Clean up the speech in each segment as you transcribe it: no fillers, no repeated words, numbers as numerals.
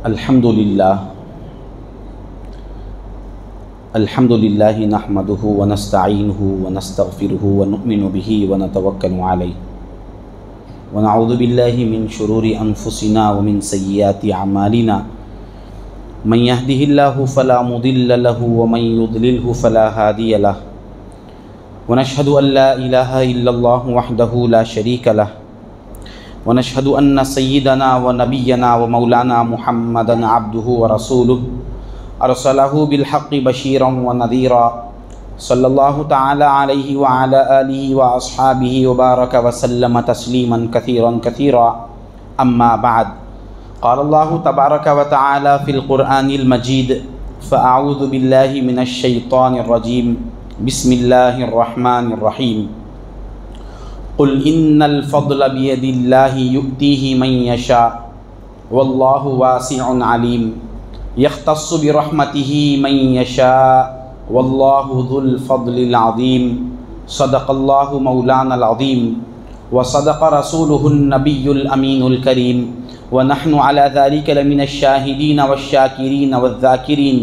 الحمدللہ نحمدہ ونستعینہ ونستغفرہ ونؤمن بہ ونتوکل علیہ ونعوذ باللہ من شرور انفسنا ومن سیئات اعمالنا من یہدہ اللہ فلا مضل لہ ومن یضللہ فلا ہادی لہ ونشہد ان لا الہ الا اللہ وحدہ لا شریک لہ ونشهد أن سيدنا ونبينا ومولانا محمدا عبده ورسوله أرسله بالحق بشيرا ونذيرا صلى الله تعالى عليه وعلى آله وأصحابه وبارك وسلم تسليما كثيرا أما بعد قال الله تبارك وتعالى في القرآن المجيد فأعوذ بالله من الشيطان الرجيم بسم الله الرحمن الرحيم قل ان الفضل بید اللہ یؤتیہ من یشاء واللہ واسع علیم یختص برحمتہ من یشاء واللہ ذو الفضل العظیم صدق اللہ مولانا العظیم وصدق رسولہ النبی الامین الکریم ونحن على ذلك لمن الشاہدین والشاکرین والذاکرین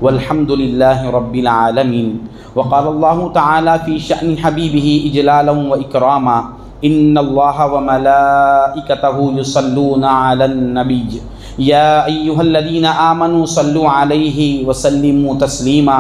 والحمد للہ رب العالمین وقال اللہ تعالی فی شأن حبیبہ اجلالا و اکراما ان اللہ وملائکتہ یصلون علی النبی یا ایہا الذین آمنوا صلوا علیہ وسلموا تسلیما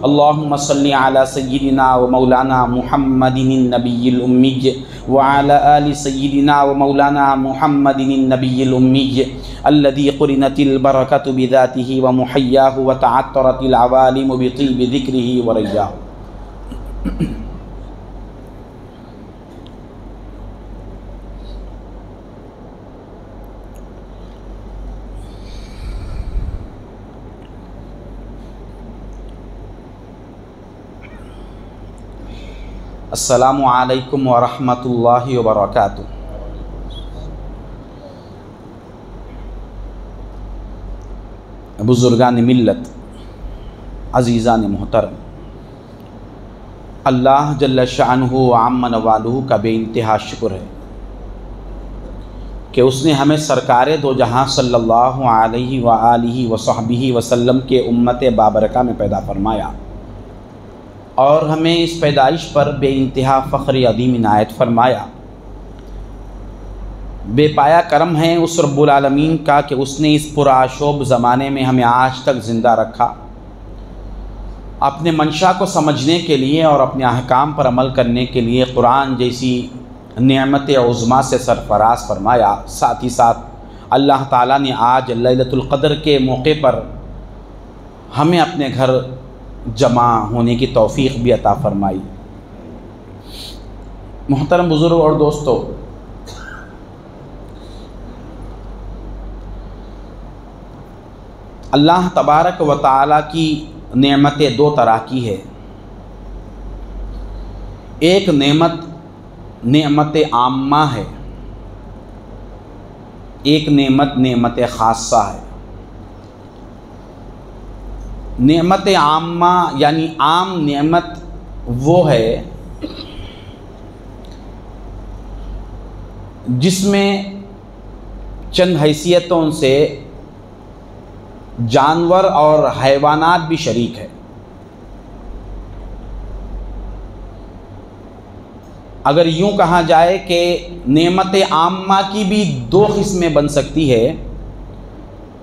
اللہم صلی علی سیدنا و مولانا محمد النبی الأمی وعلى آل سیدنا و مولانا محمد النبی الأمی الذي قرنت البركة بذاته ومحياه وتعطرت العوالم بطيب ذكره ورياه السلام علیکم ورحمۃ اللہ وبرکاتہ۔ بزرگان ملت، عزیزان محترم، اللہ جل شأنہ و عم نوالہ کا بے انتہا شکر ہے کہ اس نے ہمیں سرکار دو جہاں صلی اللہ علیہ وآلہ وصحبہ وسلم کے امت بابرکہ میں پیدا فرمایا اور ہمیں اس پیدائش پر بے انتہا فخر عظیم عنایت فرمایا۔ بے پایا کرم ہے اس رب العالمین کا کہ اس نے اس پرآشوب زمانے میں ہمیں آج تک زندہ رکھا، اپنے منشا کو سمجھنے کے لیے اور اپنے احکام پر عمل کرنے کے لیے قرآن جیسی نعمت عظمیٰ سے سرفراز فرمایا۔ ساتھ ہی ساتھ اللہ تعالیٰ نے آج لیلۃ القدر کے موقع پر ہمیں اپنے گھر جمع ہونے کی توفیق بھی عطا فرمائی۔ محترم بزرگ اور دوستو، اللہ تبارک و تعالیٰ کی نعمتیں دو طرح کی ہے۔ ایک نعمت عامہ ہے، ایک نعمت خاصہ ہے۔ نعمت عامہ یعنی عام نعمت وہ ہے جس میں چند حیثیتوں سے جانور اور حیوانات بھی شریک ہے۔ اگر یوں کہا جائے کہ نعمت عامہ کی بھی دو قسمیں بن سکتی ہے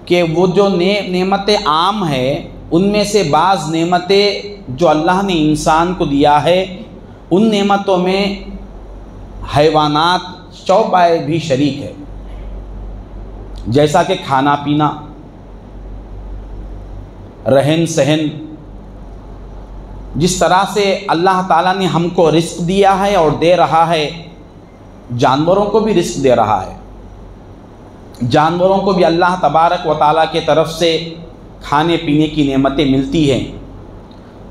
کہ وہ جو نعمت عام ہے ان میں سے بعض نعمتیں جو اللہ نے انسان کو دیا ہے ان نعمتوں میں حیوانات چوپائے بھی شریک ہے، جیسا کہ کھانا پینا، رہن سہن۔ جس طرح سے اللہ تعالیٰ نے ہم کو رزق دیا ہے اور دے رہا ہے، جانوروں کو بھی رزق دے رہا ہے۔ جانوروں کو بھی اللہ تبارک و تعالیٰ کے طرف سے کھانے پینے کی نعمتیں ملتی ہیں،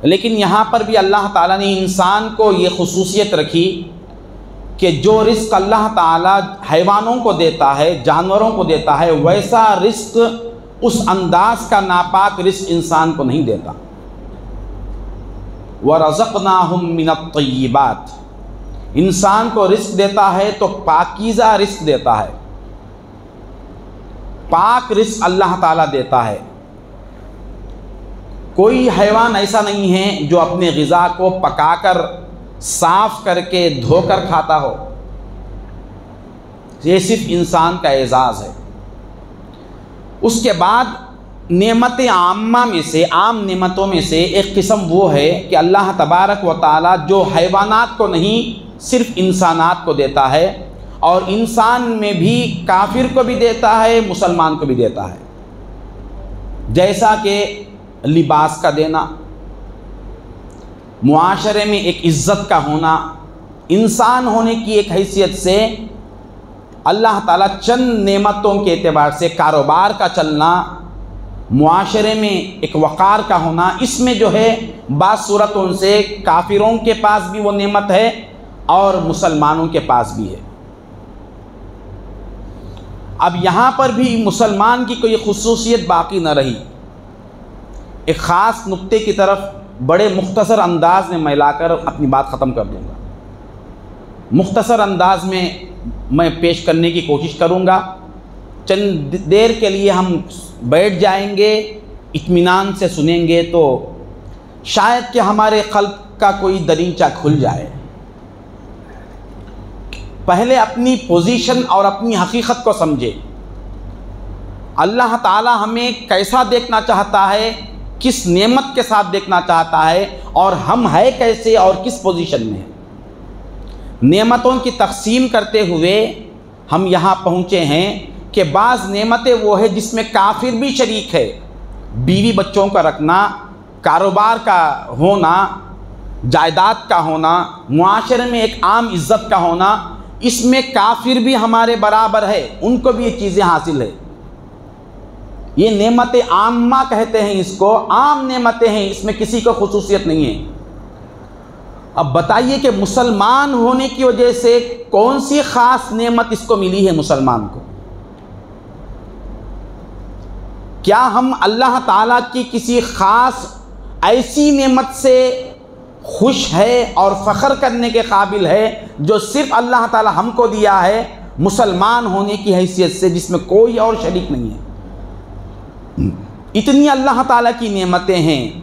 لیکن یہاں پر بھی اللہ تعالیٰ نے انسان کو یہ خصوصیت رکھی کہ جو رزق اللہ تعالیٰ حیوانوں کو دیتا ہے، جانوروں کو دیتا ہے، ویسا رزق اس انداز کا ناپاک رزق انسان کو نہیں دیتا۔ وَرَزَقْنَاهُمْ مِنَ الطَّيِّبَاتِ، انسان کو رزق دیتا ہے تو پاکیزہ رزق دیتا ہے۔ پاک رزق اللہ تعالیٰ دیتا ہے۔ کوئی حیوان ایسا نہیں ہے جو اپنے غذا کو پکا کر صاف کر کے دھو کر کھاتا ہو، یہ صرف انسان کا اعزاز ہے۔ اس کے بعد نعمت عامہ میں سے، عام نعمتوں میں سے ایک قسم وہ ہے کہ اللہ تبارک و تعالیٰ جو حیوانات کو نہیں صرف انسانات کو دیتا ہے، اور انسان میں بھی کافر کو بھی دیتا ہے، مسلمان کو بھی دیتا ہے، جیسا کہ لباس کا دینا، معاشرے میں ایک عزت کا ہونا، انسان ہونے کی ایک حیثیت سے اللہ تعالیٰ چند نعمتوں کے اعتبار سے کاروبار کا چلنا، معاشرے میں ایک وقار کا ہونا، اس میں جو ہے بعض صورتوں سے کافروں کے پاس بھی وہ نعمت ہے اور مسلمانوں کے پاس بھی ہے۔ اب یہاں پر بھی مسلمان کی کوئی خصوصیت باقی نہ رہی۔ ایک خاص نقطے کی طرف بڑے مختصر انداز میں میں لا کر اپنی بات ختم کر دوں گا۔ مختصر انداز میں پیش کرنے کی کوشش کروں گا، چند دیر کے لیے ہم بیٹھ جائیں گے، اطمینان سے سنیں گے تو شاید کہ ہمارے قلب کا کوئی دریچہ کھل جائے۔ پہلے اپنی پوزیشن اور اپنی حقیقت کو سمجھے۔ اللہ تعالیٰ ہمیں کیسا دیکھنا چاہتا ہے، کس نعمت کے ساتھ دیکھنا چاہتا ہے، اور ہم ہے کیسے اور کس پوزیشن میں ہیں۔ نعمتوں کی تقسیم کرتے ہوئے ہم یہاں پہنچے ہیں کہ بعض نعمتیں وہ ہے جس میں کافر بھی شریک ہے۔ بیوی بچوں کا رکھنا، کاروبار کا ہونا، جائیداد کا ہونا، معاشرے میں ایک عام عزت کا ہونا، اس میں کافر بھی ہمارے برابر ہے، ان کو بھی یہ چیزیں حاصل ہے۔ یہ نعمت عامہ کہتے ہیں اس کو، عام نعمتیں ہیں، اس میں کسی کو خصوصیت نہیں ہے۔ اب بتائیے کہ مسلمان ہونے کی وجہ سے کون سی خاص نعمت اس کو ملی ہے مسلمان کو؟ کیا ہم اللہ تعالیٰ کی کسی خاص ایسی نعمت سے خوش ہے اور فخر کرنے کے قابل ہے جو صرف اللہ تعالیٰ ہم کو دیا ہے مسلمان ہونے کی حیثیت سے، جس میں کوئی اور شریک نہیں ہے؟ اتنی اللہ تعالیٰ کی نعمتیں ہیں،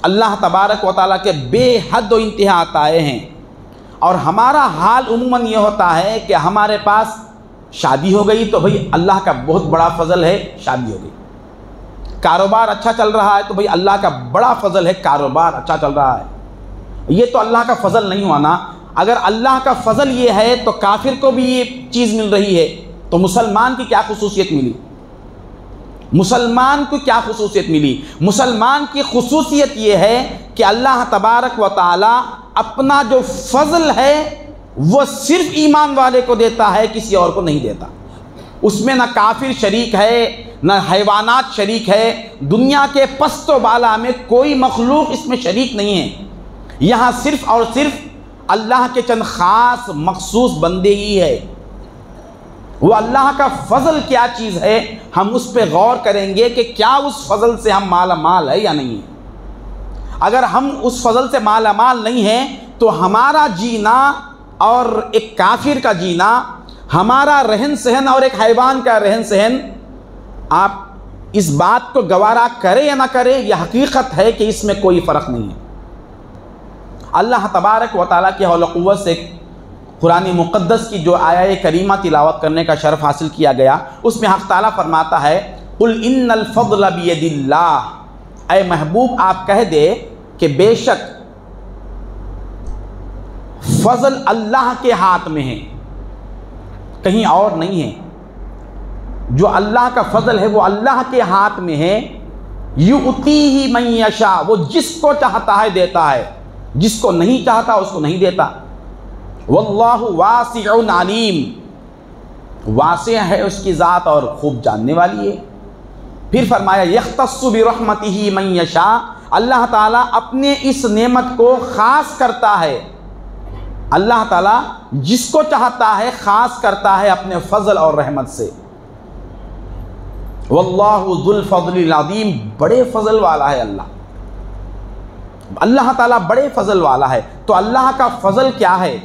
اللہ تبارک و تعالیٰ کے بے حد و انتہا عطائیں ہیں، اور ہمارا حال عموماً یہ ہوتا ہے کہ ہمارے پاس شادی ہو گئی تو بھئی اللہ کا بہت بڑا فضل ہے، شادی ہو گئی۔ کاروبار اچھا چل رہا ہے تو بھئی اللہ کا بڑا فضل ہے، کاروبار اچھا چل رہا ہے۔ یہ تو اللہ کا فضل نہیں ہوا نا۔ اگر اللہ کا فضل یہ ہے تو کافر کو بھی یہ چیز مل رہی ہے، تو مسلمان کی کیا خصوصیت ملی؟ مسلمان کو کیا خصوصیت ملی؟ مسلمان کی خصوصیت یہ ہے کہ اللہ تبارک و تعالی اپنا جو فضل ہے وہ صرف ایمان والے کو دیتا ہے، کسی اور کو نہیں دیتا۔ اس میں نہ کافر شریک ہے، نہ حیوانات شریک ہے، دنیا کے پست و بالا میں کوئی مخلوق اس میں شریک نہیں ہے۔ یہاں صرف اور صرف اللہ کے چند خاص مخصوص بندے ہی ہے۔ وہ اللہ کا فضل کیا چیز ہے، ہم اس پہ غور کریں گے کہ کیا اس فضل سے ہم مالا مال ہے یا نہیں ہے۔ اگر ہم اس فضل سے مالا مال نہیں ہیں تو ہمارا جینا اور ایک کافر کا جینا، ہمارا رہن سہن اور ایک حیوان کا رہن سہن، آپ اس بات کو گوارا کرے یا نہ کرے، یہ حقیقت ہے کہ اس میں کوئی فرق نہیں ہے۔ اللہ تبارک و تعالیٰ کی حول و قوت سے قرآن مقدس کی جو آیہ کریمہ تلاوت کرنے کا شرف حاصل کیا گیا، اس میں حق تعالیٰ فرماتا ہے قُلْ إِنَّ الْفَضْلَ بِيَدِ اللَّهِ، اے محبوب آپ کہہ دے کہ بے شک فضل اللہ کے ہاتھ میں ہے، کہیں اور نہیں ہے۔ جو اللہ کا فضل ہے وہ اللہ کے ہاتھ میں ہے۔ یُؤْتِیہِ مَن یشاء، وہ جس کو چاہتا ہے دیتا ہے، جس کو نہیں چاہتا اس کو نہیں دیتا۔ واللہ واسع علیم، واسع ہے اس کی ذات اور خوب جاننے والی ہے۔ پھر فرمایا یختص برحمتہ من یشاء، اللہ تعالیٰ اپنے اس نعمت کو خاص کرتا ہے، اللہ تعالیٰ جس کو چاہتا ہے خاص کرتا ہے اپنے فضل اور رحمت سے۔ واللہ ذو الفضل العظیم، بڑے فضل والا ہے اللہ، اللہ تعالیٰ بڑے فضل والا ہے۔ تو اللہ کا فضل کیا ہے؟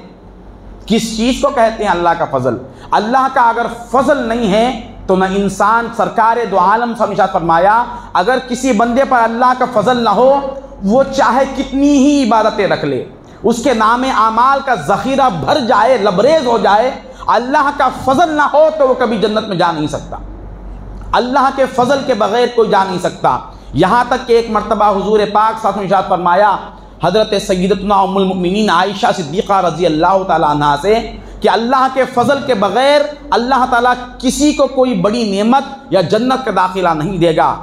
کس چیز کو کہتے ہیں اللہ کا فضل؟ اللہ کا اگر فضل نہیں ہے تو نہ انسان سرکار دو عالم صلی اللہ علیہ وسلم نے فرمایا اگر کسی بندے پر اللہ کا فضل نہ ہو وہ چاہے کتنی ہی عبادتیں رکھ لے، اس کے نام اعمال کا ذخیرہ بھر جائے، لبریز ہو جائے، اللہ کا فضل نہ ہو تو وہ کبھی جنت میں جا نہیں سکتا۔ اللہ کے فضل کے بغیر کوئی جا نہیں سکتا۔ یہاں تک کہ ایک مرتبہ حضور پاک صلی اللہ علیہ وسلم نے ارشاد فرمایا حضرت سیدتنا ام المؤمنین عائشہ صدیقہ رضی اللہ تعالیٰ عنہا سے کہ اللہ کے فضل کے بغیر اللہ تعالیٰ کسی کو کوئی بڑی نعمت یا جنت کا داخلہ نہیں دے گا۔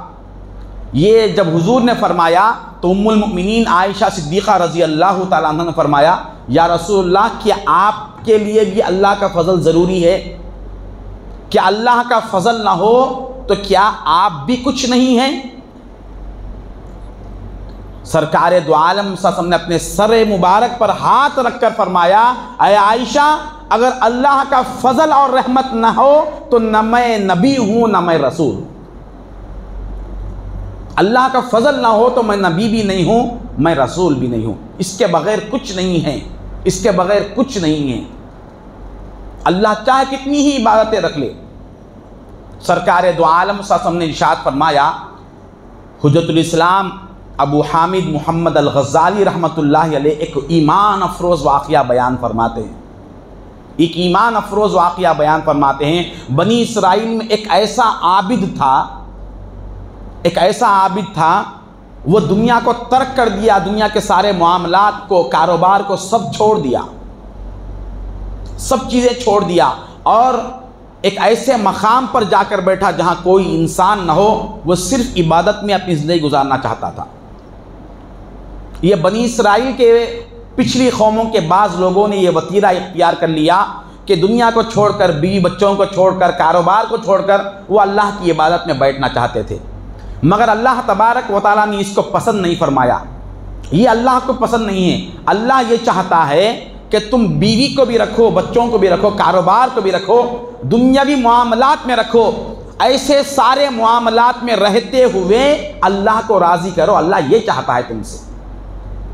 یہ جب حضور نے فرمایا تو ام المؤمنین عائشہ صدیقہ رضی اللہ تعالیٰ عنہ نے فرمایا یا رسول اللہ کیا آپ کے لیے بھی اللہ کا فضل ضروری ہے؟ کیا اللہ کا فضل نہ ہو تو کیا آپ بھی کچھ نہیں ہیں؟ سرکار دو عالم صلی اللہ علیہ وسلم نے اپنے سر مبارک پر ہاتھ رکھ کر فرمایا اے عائشہ اگر اللہ کا فضل اور رحمت نہ ہو تو نہ میں نبی ہوں نہ میں رسول۔ اللہ کا فضل نہ ہو تو میں نبی بھی نہیں ہوں میں رسول بھی نہیں ہوں، اس کے بغیر کچھ نہیں ہے، اس کے بغیر کچھ نہیں ہے۔ اللہ چاہے کتنی ہی عبادتیں رکھ لے۔ سرکار دو عالم صلی اللہ علیہ وسلم نے ارشاد فرمایا، حجت الاسلام ابو حامد محمد الغزالی رحمۃ اللہ علیہ ایک ایمان افروز واقعہ بیان فرماتے ہیں، ایک ایمان افروز واقعہ بیان فرماتے ہیں۔ بنی اسرائیل میں ایک ایسا عابد تھا وہ دنیا کو ترک کر دیا، دنیا کے سارے معاملات کو، کاروبار کو سب چھوڑ دیا، سب چیزیں چھوڑ دیا اور ایک ایسے مقام پر جا کر بیٹھا جہاں کوئی انسان نہ ہو، وہ صرف عبادت میں اپنی زندگی گزارنا چاہتا تھا۔ یہ بنی اسرائیل کے پچھلی قوموں کے بعض لوگوں نے یہ وتیرہ اختیار کر لیا کہ دنیا کو چھوڑ کر، بیوی بچوں کو چھوڑ کر، کاروبار کو چھوڑ کر وہ اللہ کی عبادت میں بیٹھنا چاہتے تھے، مگر اللہ تبارک و تعالیٰ نے اس کو پسند نہیں فرمایا۔ یہ اللہ کو پسند نہیں ہے۔ اللہ یہ چاہتا ہے کہ تم بیوی کو بھی رکھو، بچوں کو بھی رکھو، کاروبار کو بھی رکھو، دنیاوی معاملات میں رکھو، ایسے سارے معاملات میں رہتے ہوئے اللہ کو راضی کرو۔ اللہ یہ چاہتا ہے تم سے،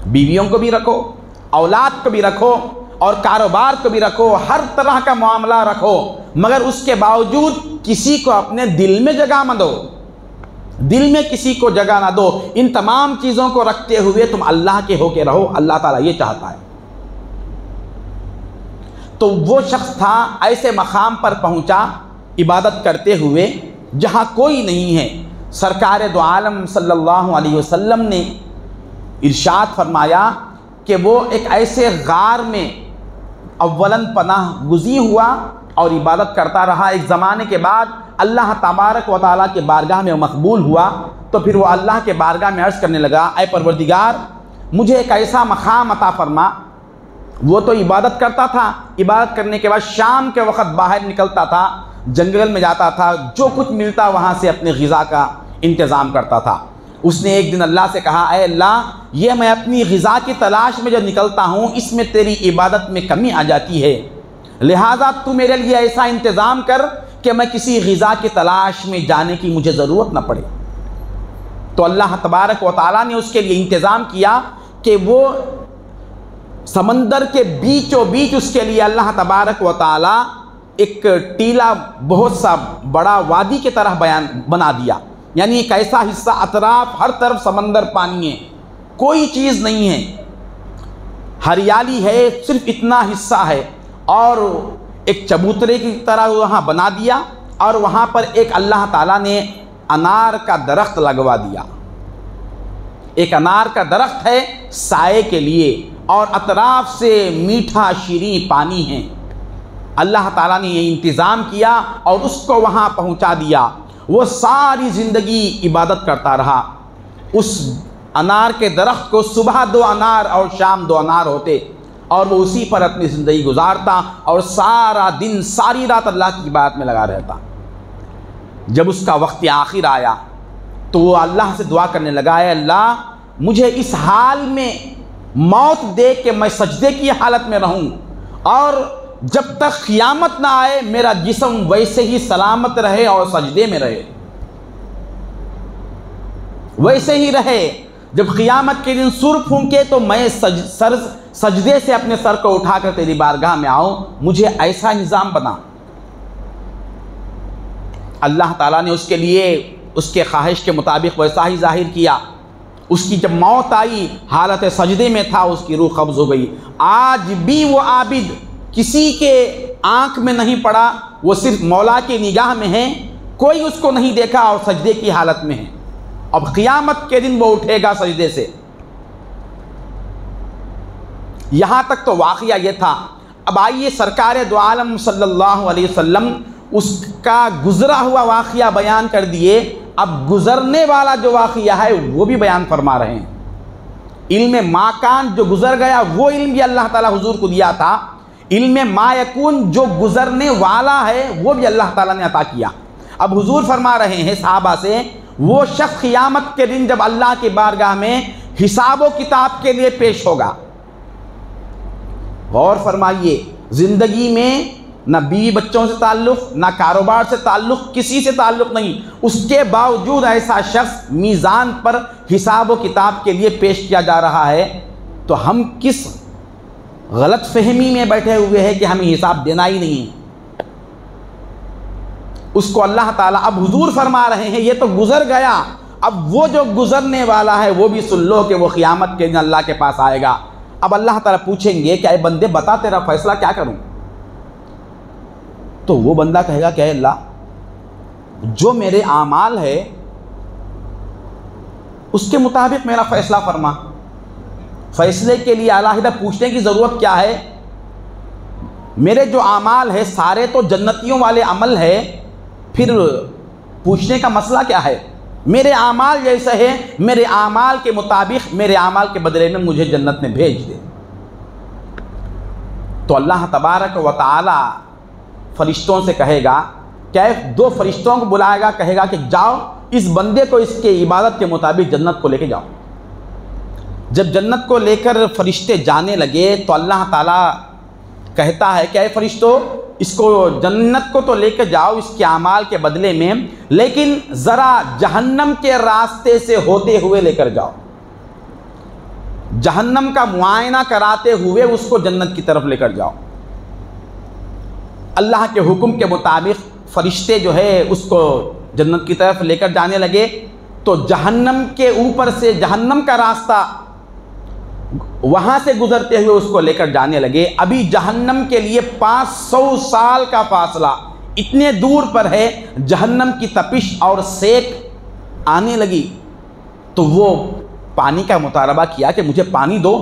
بیویوں کو بھی رکھو، اولاد کو بھی رکھو اور کاروبار کو بھی رکھو، ہر طرح کا معاملہ رکھو، مگر اس کے باوجود کسی کو اپنے دل میں جگہ مت دو، دل میں کسی کو جگہ نہ دو۔ ان تمام چیزوں کو رکھتے ہوئے تم اللہ کے ہو کے رہو، اللہ تعالیٰ یہ چاہتا ہے۔ تو وہ شخص تھا ایسے مقام پر پہنچا عبادت کرتے ہوئے جہاں کوئی نہیں ہے۔ سرکار دو عالم صلی اللہ علیہ وسلم نے ارشاد فرمایا کہ وہ ایک ایسے غار میں اولاً پناہ گزین ہوا اور عبادت کرتا رہا۔ ایک زمانے کے بعد اللہ تبارک و تعالیٰ کے بارگاہ میں مقبول ہوا تو پھر وہ اللہ کے بارگاہ میں عرض کرنے لگا اے پروردگار مجھے ایک ایسا مقام عطا فرما۔ وہ تو عبادت کرتا تھا، عبادت کرنے کے بعد شام کے وقت باہر نکلتا تھا، جنگل میں جاتا تھا، جو کچھ ملتا وہاں سے اپنے غذا کا انتظام کرتا تھا۔ اس نے ایک دن اللہ سے کہا اے اللہ یہ میں اپنی غذا کی تلاش میں جو نکلتا ہوں اس میں تیری عبادت میں کمی آ جاتی ہے، لہٰذا تو میرے لیے ایسا انتظام کر کہ میں کسی غذا کی تلاش میں جانے کی مجھے ضرورت نہ پڑے۔ تو اللہ تبارک و تعالیٰ نے اس کے لیے انتظام کیا کہ وہ سمندر کے بیچوں بیچ اس کے لیے اللہ تبارک و تعالیٰ ایک ٹیلا بہت سا بڑا وادی کی طرح بنا دیا، یعنی ایک ایسا حصہ اطراف ہر طرف سمندر پانی ہے، کوئی چیز نہیں ہے، ہریالی ہے، صرف اتنا حصہ ہے، اور ایک چبوترے کی طرح وہاں بنا دیا اور وہاں پر ایک اللہ تعالیٰ نے انار کا درخت لگوا دیا۔ ایک انار کا درخت ہے سائے کے لیے اور اطراف سے میٹھا شیریں پانی ہے۔ اللہ تعالیٰ نے یہ انتظام کیا اور اس کو وہاں پہنچا دیا۔ وہ ساری زندگی عبادت کرتا رہا۔ اس انار کے درخت کو صبح 2 انار اور شام 2 انار ہوتے اور وہ اسی پر اپنی زندگی گزارتا اور سارا دن ساری رات اللہ کی عبادت میں لگا رہتا۔ جب اس کا وقت آخر آیا تو وہ اللہ سے دعا کرنے لگا اے اللہ مجھے اس حال میں موت دے کہ میں سجدے کی حالت میں رہوں، اور جب تک قیامت نہ آئے میرا جسم ویسے ہی سلامت رہے اور سجدے میں رہے، ویسے ہی رہے۔ جب قیامت کے دن سر پھونکے تو میں سجدے سے اپنے سر کو اٹھا کر تیری بارگاہ میں آؤں، مجھے ایسا نظام بنا۔ اللہ تعالیٰ نے اس کے لیے اس کے خواہش کے مطابق ویسا ہی ظاہر کیا۔ اس کی جب موت آئی حالت سجدے میں تھا، اس کی روح قبض ہو گئی۔ آج بھی وہ عابد کسی کے آنکھ میں نہیں پڑا، وہ صرف مولا کی نگاہ میں ہے، کوئی اس کو نہیں دیکھا اور سجدے کی حالت میں ہے۔ اب قیامت کے دن وہ اٹھے گا سجدے سے۔ یہاں تک تو واقعہ یہ تھا۔ اب آئیے سرکار دو عالم صلی اللہ علیہ وسلم اس کا گزرا ہوا واقعہ بیان کر دیے، اب گزرنے والا جو واقعہ ہے وہ بھی بیان فرما رہے ہیں۔ علم ما کان جو گزر گیا وہ علم بھی اللہ تعالیٰ حضور کو دیا تھا، علم ما یکون جو گزرنے والا ہے وہ بھی اللہ تعالیٰ نے عطا کیا۔ اب حضور فرما رہے ہیں صحابہ سے، وہ شخص قیامت کے دن جب اللہ کی بارگاہ میں حساب و کتاب کے لیے پیش ہوگا، غور فرمائیے، زندگی میں نہ بیوی بچوں سے تعلق، نہ کاروبار سے تعلق، کسی سے تعلق نہیں، اس کے باوجود ایسا شخص میزان پر حساب و کتاب کے لیے پیش کیا جا رہا ہے، تو ہم کس غلط فہمی میں بیٹھے ہوئے ہیں کہ ہمیں حساب دینا ہی نہیں ہے۔ اس کو اللہ تعالیٰ اب حضور فرما رہے ہیں یہ تو گزر گیا، اب وہ جو گزرنے والا ہے وہ بھی سن لو کہ وہ قیامت کے دن اللہ کے پاس آئے گا۔ اب اللہ تعالیٰ پوچھیں گے کہ اے بندے بتا تیرا فیصلہ کیا کروں؟ تو وہ بندہ کہے گا کہ اے اللہ جو میرے اعمال ہے اس کے مطابق میرا فیصلہ فرما۔ فیصلے کے لیے علیحدہ پوچھنے کی ضرورت کیا ہے؟ میرے جو اعمال ہے سارے تو جنتیوں والے عمل ہے، پھر پوچھنے کا مسئلہ کیا ہے؟ میرے اعمال جیسے ہے، میرے اعمال کے مطابق میرے اعمال کے بدلے میں مجھے جنت میں بھیج دے۔ تو اللہ تبارک و تعالی فرشتوں سے کہے گا، دو فرشتوں کو بلائے گا، کہے گا کہ جاؤ اس بندے کو اس کے عبادت کے مطابق جنت کو لے کے جاؤ۔ جب جنت کو لے کر فرشتے جانے لگے تو اللہ تعالیٰ کہتا ہے کہ اے فرشتوں اس کو جنت کو تو لے کے جاؤ اس کے اعمال کے بدلے میں، لیکن ذرا جہنم کے راستے سے ہوتے ہوئے لے کر جاؤ، جہنم کا معائنہ کراتے ہوئے اس کو جنت کی طرف لے کر جاؤ۔ اللہ کے حکم کے مطابق فرشتے جو ہے اس کو جنت کی طرف لے کر جانے لگے، تو جہنم کے اوپر سے جہنم کا راستہ وہاں سے گزرتے ہوئے اس کو لے کر جانے لگے۔ ابھی جہنم کے لیے 500 سال کا فاصلہ، اتنے دور پر ہے، جہنم کی تپش اور سیک آنے لگی، تو وہ پانی کا مطالبہ کیا کہ مجھے پانی دو،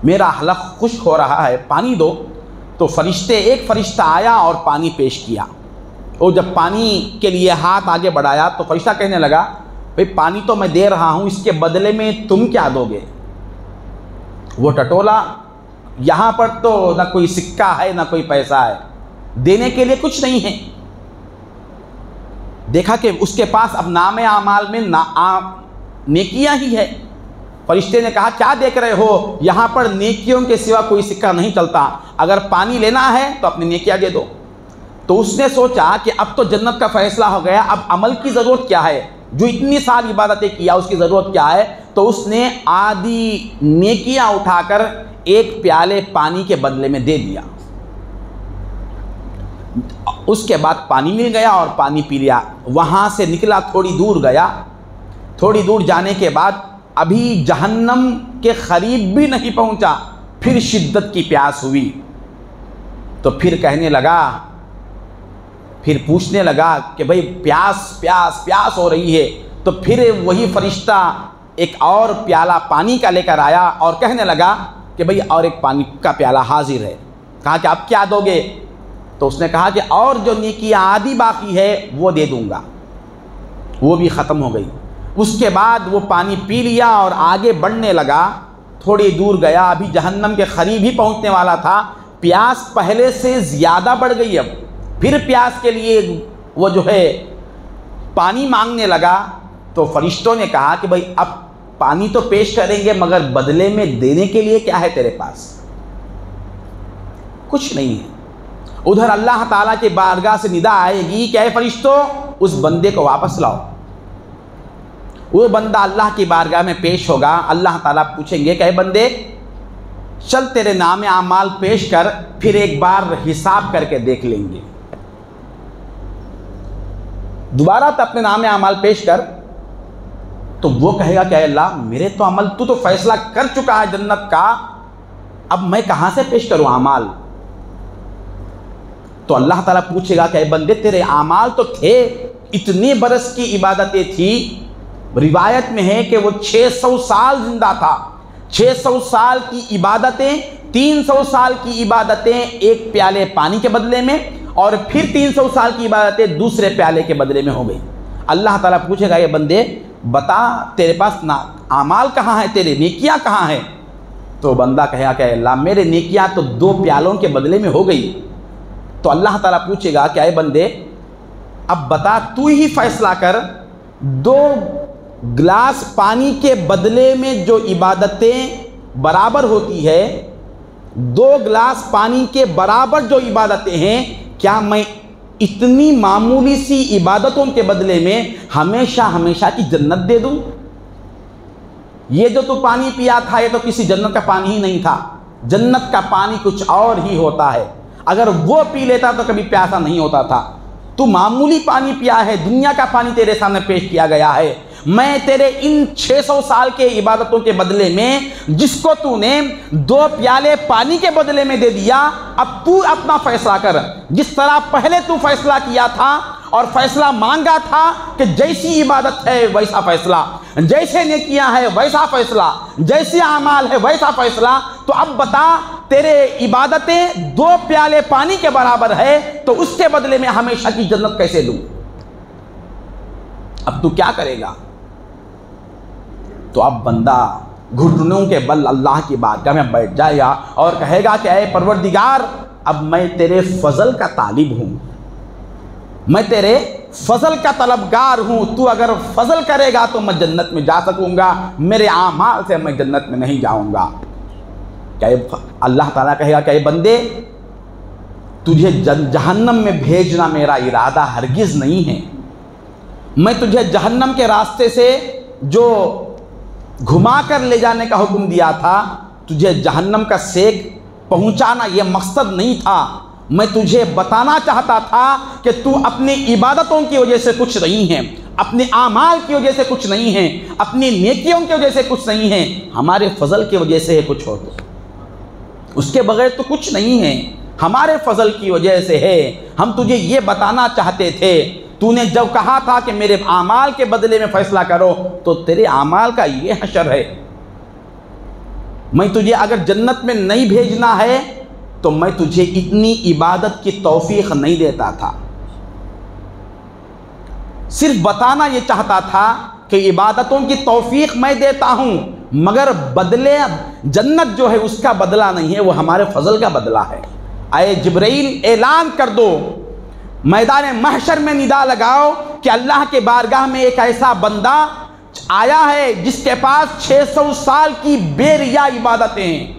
میرا حلق خشک ہو رہا ہے، پانی دو۔ تو فرشتے، ایک فرشتہ آیا اور پانی پیش کیا، اور جب پانی کے لیے ہاتھ آگے بڑھایا تو فرشتہ کہنے لگا بھئی پانی تو میں دے رہا ہوں، اس کے بدلے میں تم کیا دو گے؟ وہ ٹٹولا، یہاں پر تو نہ کوئی سکہ ہے نہ کوئی پیسہ ہے، دینے کے لیے کچھ نہیں ہے۔ دیکھا کہ اس کے پاس اب نام اعمال میں نیکیاں ہی ہے۔ فرشتے نے کہا کیا دیکھ رہے ہو؟ یہاں پر نیکیوں کے سوا کوئی سکہ نہیں چلتا، اگر پانی لینا ہے تو اپنی نیکیاں دے دو۔ تو اس نے سوچا کہ اب تو جنت کا فیصلہ ہو گیا، اب عمل کی ضرورت کیا ہے؟ جو اتنی سال عبادتیں کیا اس کی ضرورت کیا ہے؟ تو اس نے آدھی نیکیاں اٹھا کر ایک پیالے پانی کے بدلے میں دے دیا۔ اس کے بعد پانی مل گیا اور پانی پی لیا۔ وہاں سے نکلا، تھوڑی دور گیا، تھوڑی دور جانے کے بعد ابھی جہنم کے قریب بھی نہیں پہنچا، پھر شدت کی پیاس ہوئی، تو پھر کہنے لگا، پھر پوچھنے لگا کہ بھئی پیاس ہو رہی ہے۔ تو پھر وہی فرشتہ ایک اور پیالہ پانی کا لے کر آیا اور کہنے لگا کہ بھئی اور ایک پانی کا پیالہ حاضر ہے۔ کہا کہ اب کیا دو گے؟ تو اس نے کہا کہ اور جو نیکیاں آدھی باقی ہے وہ دے دوں گا۔ وہ بھی ختم ہو گئی۔ اس کے بعد وہ پانی پی لیا اور آگے بڑھنے لگا، تھوڑی دور گیا، ابھی جہنم کے قریب ہی پہنچنے والا تھا، پیاس پہلے سے زیادہ بڑھ گئی۔ اب پھر پیاس کے لیے وہ جو ہے پانی مانگنے لگا، تو فرشتوں نے کہا کہ بھئی اب پانی تو پیش کریں گے مگر بدلے میں دینے کے لیے کیا ہے تیرے پاس؟ کچھ نہیں ہے۔ ادھر اللہ تعالیٰ کے بارگاہ سے ندا آئے گی کہ اے فرشتوں اس بندے کو واپس لاؤ۔ وہ بندہ اللہ کی بارگاہ میں پیش ہوگا، اللہ تعالیٰ پوچھیں گے کہ اے بندے چل تیرے نام اعمال پیش کر، پھر ایک بار حساب کر کے دیکھ لیں گے۔ دوبارہ تو اپنے نام اعمال پیش کر. تو وہ کہے گا کہ اے اللہ میرے تو عمل تو فیصلہ کر چکا ہے جنت کا، اب میں کہاں سے پیش کروں اعمال؟ تو اللہ تعالیٰ پوچھے گا کہ اے بندے تیرے اعمال تو تھے، اتنی برس کی عبادتیں تھی. روایت میں ہے کہ وہ 600 سال زندہ تھا. 600 سال کی عبادتیں، 300 سال کی عبادتیں ایک پیالے پانی کے بدلے میں، اور پھر 300 سال کی عبادتیں دوسرے پیالے کے بدلے میں ہو گئی. اللہ تعالیٰ پوچھے گا یہ بندے بتا تیرے پاس اعمال کہاں ہیں، تیرے نیکیاں کہاں ہیں؟ تو بندہ کہے گا کہ اللہ میرے نیکیاں تو 2 پیالوں کے بدلے میں ہو گئی. تو اللہ تعالیٰ پوچھے گا کہ اے بندے اب بتا تو ہی فیصلہ کر، 2 گلاس پانی کے بدلے میں جو عبادتیں برابر ہوتی ہے، 2 گلاس پانی کے برابر جو عبادتیں ہیں، کیا میں اتنی معمولی سی عبادتوں کے بدلے میں ہمیشہ ہمیشہ کی جنت دے دوں؟ یہ جو تو پانی پیا تھا یہ تو کسی جنت کا پانی ہی نہیں تھا. جنت کا پانی کچھ اور ہی ہوتا ہے. اگر وہ پی لیتا تو کبھی پیاسا نہیں ہوتا تھا. تو معمولی پانی پیا ہے، دنیا کا پانی تیرے سامنے پیش کیا گیا ہے. میں تیرے ان 600 سال کے عبادتوں کے بدلے میں جس کو تو نے 2 پیالے پانی کے بدلے میں دے دیا، اب تو اپنا فیصلہ کر. جس طرح پہلے تو فیصلہ کیا تھا اور فیصلہ مانگا تھا کہ جیسی عبادت ہے ویسا فیصلہ، جیسے نیکیاں ہے ویسا فیصلہ، جیسے اعمال ہے ویسا فیصلہ، تو اب بتا تیرے عبادتیں 2 پیالے پانی کے برابر ہے تو اس کے بدلے میں ہمیشہ کی جنت کیسے دوں؟ اب تو کیا کرے گا؟ تو اب بندہ گھٹنوں کے بل اللہ کی بارگاہ میں بیٹھ جائے گا اور کہے گا کہ اے پروردگار اب میں تیرے فضل کا طالب ہوں، میں تیرے فضل کا طلبگار ہوں. تو اگر فضل کرے گا تو میں جنت میں جا سکوں گا، میرے اعمال سے میں جنت میں نہیں جاؤں گا. کہ اللہ تعالیٰ کہے گا کہ اے بندے تجھے جہنم میں بھیجنا میرا ارادہ ہرگز نہیں ہے. میں تجھے جہنم کے راستے سے جو گھما کر لے جانے کا حکم دیا تھا، تجھے جہنم کا سیک پہنچانا یہ مقصد نہیں تھا. میں تجھے بتانا چاہتا تھا کہ تو اپنی عبادتوں کی وجہ سے کچھ نہیں ہے، اپنے اعمال کی وجہ سے کچھ نہیں ہے، اپنی نیکیوں کی وجہ سے کچھ نہیں ہے، ہمارے فضل کی وجہ سے ہے کچھ ہو. اس کے بغیر تو کچھ نہیں ہے، ہمارے فضل کی وجہ سے ہے. ہم تجھے یہ بتانا چاہتے تھے. تو نے جب کہا تھا کہ میرے اعمال کے بدلے میں فیصلہ کرو تو تیرے اعمال کا یہ حشر ہے. میں تجھے اگر جنت میں نہیں بھیجنا ہے تو میں تجھے اتنی عبادت کی توفیق نہیں دیتا تھا. صرف بتانا یہ چاہتا تھا کہ عبادتوں کی توفیق میں دیتا ہوں، مگر بدلے جنت جو ہے اس کا بدلہ نہیں ہے، وہ ہمارے فضل کا بدلہ ہے. اے جبرائیل اعلان کر دو، میدان محشر میں ندا لگاؤ کہ اللہ کے بارگاہ میں ایک ایسا بندہ آیا ہے جس کے پاس 600 سال کی بے ریا عبادتیں ہیں،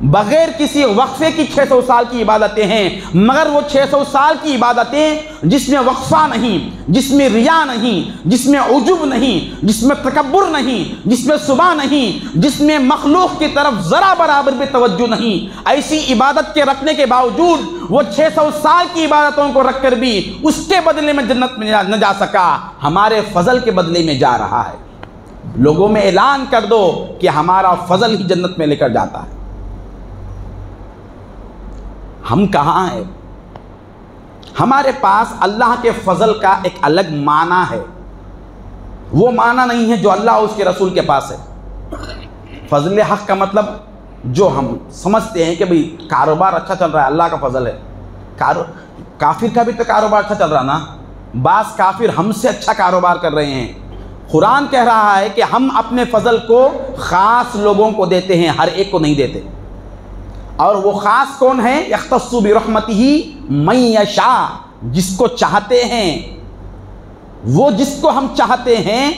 بغیر کسی وقفے کی 600 سال کی عبادتیں ہیں، مگر وہ 600 سال کی عبادتیں جس میں وقفہ نہیں، جس میں ریا نہیں، جس میں عجب نہیں، جس میں تکبر نہیں، جس میں صبح نہیں، جس میں مخلوق کی طرف ذرا برابر بھی توجہ نہیں، ایسی عبادت کے رکھنے کے باوجود وہ 600 سال کی عبادتوں کو رکھ کر بھی اس کے بدلے میں جنت میں نہ جا سکا، ہمارے فضل کے بدلے میں جا رہا ہے. لوگوں میں اعلان کر دو کہ ہمارا فضل ہی جنت میں لے کر جاتا ہے. ہم کہاں ہیں؟ ہمارے پاس اللہ کے فضل کا ایک الگ معنی ہے، وہ معنی نہیں ہے جو اللہ اور اس کے رسول کے پاس ہے. فضل حق کا مطلب جو ہم سمجھتے ہیں کہ بھئی کاروبار اچھا چل رہا ہے اللہ کا فضل ہے. کافر کا بھی تو کاروبار اچھا چل رہا نا، بعض کافر ہم سے اچھا کاروبار کر رہے ہیں. قرآن کہہ رہا ہے کہ ہم اپنے فضل کو خاص لوگوں کو دیتے ہیں، ہر ایک کو نہیں دیتے. اور وہ خاص کون ہے؟ یختص برحمتہ من یشاء، جس کو چاہتے ہیں، وہ جس کو ہم چاہتے ہیں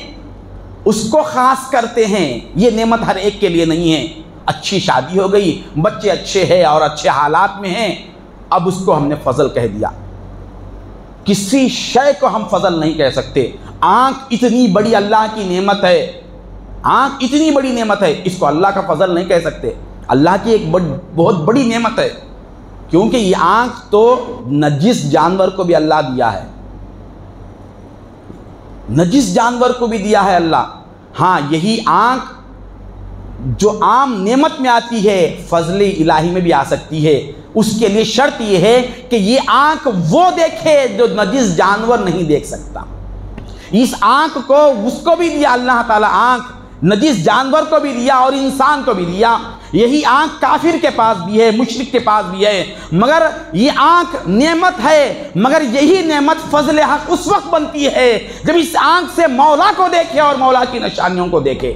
اس کو خاص کرتے ہیں. یہ نعمت ہر ایک کے لیے نہیں ہے. اچھی شادی ہو گئی، بچے اچھے ہیں اور اچھے حالات میں ہیں، اب اس کو ہم نے فضل کہہ دیا. کسی شے کو ہم فضل نہیں کہہ سکتے. آنکھ اتنی بڑی اللہ کی نعمت ہے، آنکھ اتنی بڑی نعمت ہے، اس کو اللہ کا فضل نہیں کہہ سکتے. اللہ کی ایک بہت بڑی نعمت ہے، کیونکہ یہ آنکھ تو نجس جانور کو بھی اللہ دیا ہے. نجس جانور کو بھی دیا ہے اللہ. ہاں یہی آنکھ جو عام نعمت میں آتی ہے فضل الہی میں بھی آ سکتی ہے. اس کے لیے شرط یہ ہے کہ یہ آنکھ وہ دیکھے جو نجس جانور نہیں دیکھ سکتا. اس آنکھ کو اس کو بھی دیا اللہ تعالیٰ, آنکھ نجس جانور کو بھی دیا اور انسان کو بھی دیا. یہی آنکھ کافر کے پاس بھی ہے, مشرک کے پاس بھی ہے, مگر یہ آنکھ نعمت ہے. مگر یہی نعمت فضل حق اس وقت بنتی ہے جب اس آنکھ سے مولا کو دیکھے اور مولا کی نشانیوں کو دیکھے.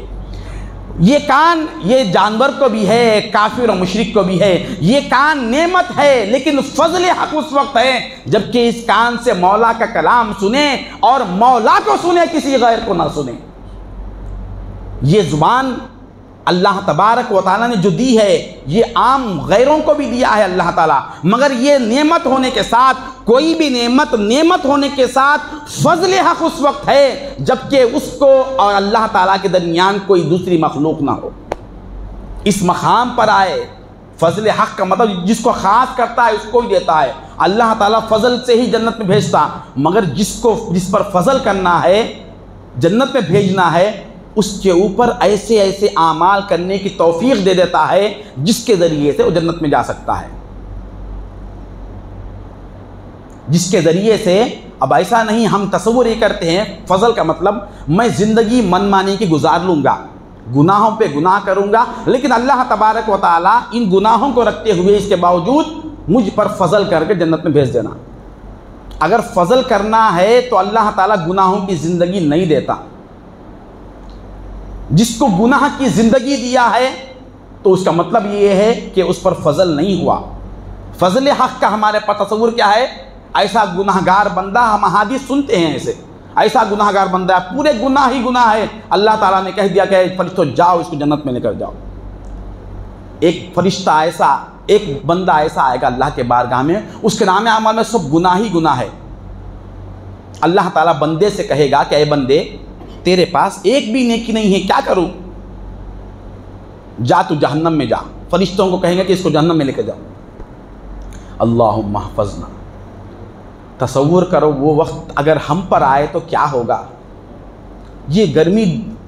یہ کان یہ جانور کو بھی ہے, کافر اور مشرک کو بھی ہے. یہ کان نعمت ہے لیکن فضل حق اس وقت ہے جبکہ اس کان سے مولا کا کلام سنے اور مولا کو سنے, کسی غیر کو نہ سنے. یہ زبان اللہ تبارک و تعالیٰ نے جو دی ہے یہ عام غیروں کو بھی دیا ہے اللہ تعالیٰ, مگر یہ نعمت ہونے کے ساتھ, کوئی بھی نعمت ہونے کے ساتھ فضل حق اس وقت ہے جبکہ اس کو اور اللہ تعالیٰ کے درمیان کوئی دوسری مخلوق نہ ہو. اس مقام پر آئے. فضل حق کا مطلب جس کو خاص کرتا ہے اس کو ہی دیتا ہے. اللہ تعالیٰ فضل سے ہی جنت میں بھیجتا, مگر جس پر فضل کرنا ہے, جنت میں بھیجنا ہے, اس کے اوپر ایسے ایسے اعمال کرنے کی توفیق دے دیتا ہے جس کے ذریعے سے وہ جنت میں جا سکتا ہے. جس کے ذریعے سے اب ایسا نہیں ہم تصور ہی کرتے ہیں فضل کا مطلب میں زندگی من مانی کی گزار لوں گا, گناہوں پہ گناہ کروں گا, لیکن اللہ تبارک و تعالیٰ ان گناہوں کو رکھتے ہوئے اس کے باوجود مجھ پر فضل کر کے جنت میں بھیج دینا. اگر فضل کرنا ہے تو اللہ تعالیٰ گناہوں کی زندگی نہیں دیتا. جس کو گناہ کی زندگی دیا ہے تو اس کا مطلب یہ ہے کہ اس پر فضل نہیں ہوا. فضل حق کا ہمارے پاس تصور کیا ہے؟ ایسا گناہگار بندہ, ہم احادیث سنتے ہیں ایسا گناہگار بندہ ہے, پورے گناہ ہی گناہ ہے, اللہ تعالیٰ نے کہہ دیا کہ فرشتوں جاؤ اس کو جنت میں لے کر جاؤ. ایک فرشتہ ایسا, ایک بندہ ایسا آئے گا اللہ کے بارگاہ میں, اس کے نام اعمال میں سب گناہ ہی گناہ ہے. اللہ تعالیٰ بندے سے کہے گا کہ اے بندے تیرے پاس ایک بھی نیکی نہیں ہے, کیا کروں؟ جا تو جہنم میں جا. فرشتوں کو کہیں گے کہ اس کو جہنم میں لے کے جاؤ. اللہم احفظنا. تصور کرو وہ وقت اگر ہم پر آئے تو کیا ہوگا. یہ گرمی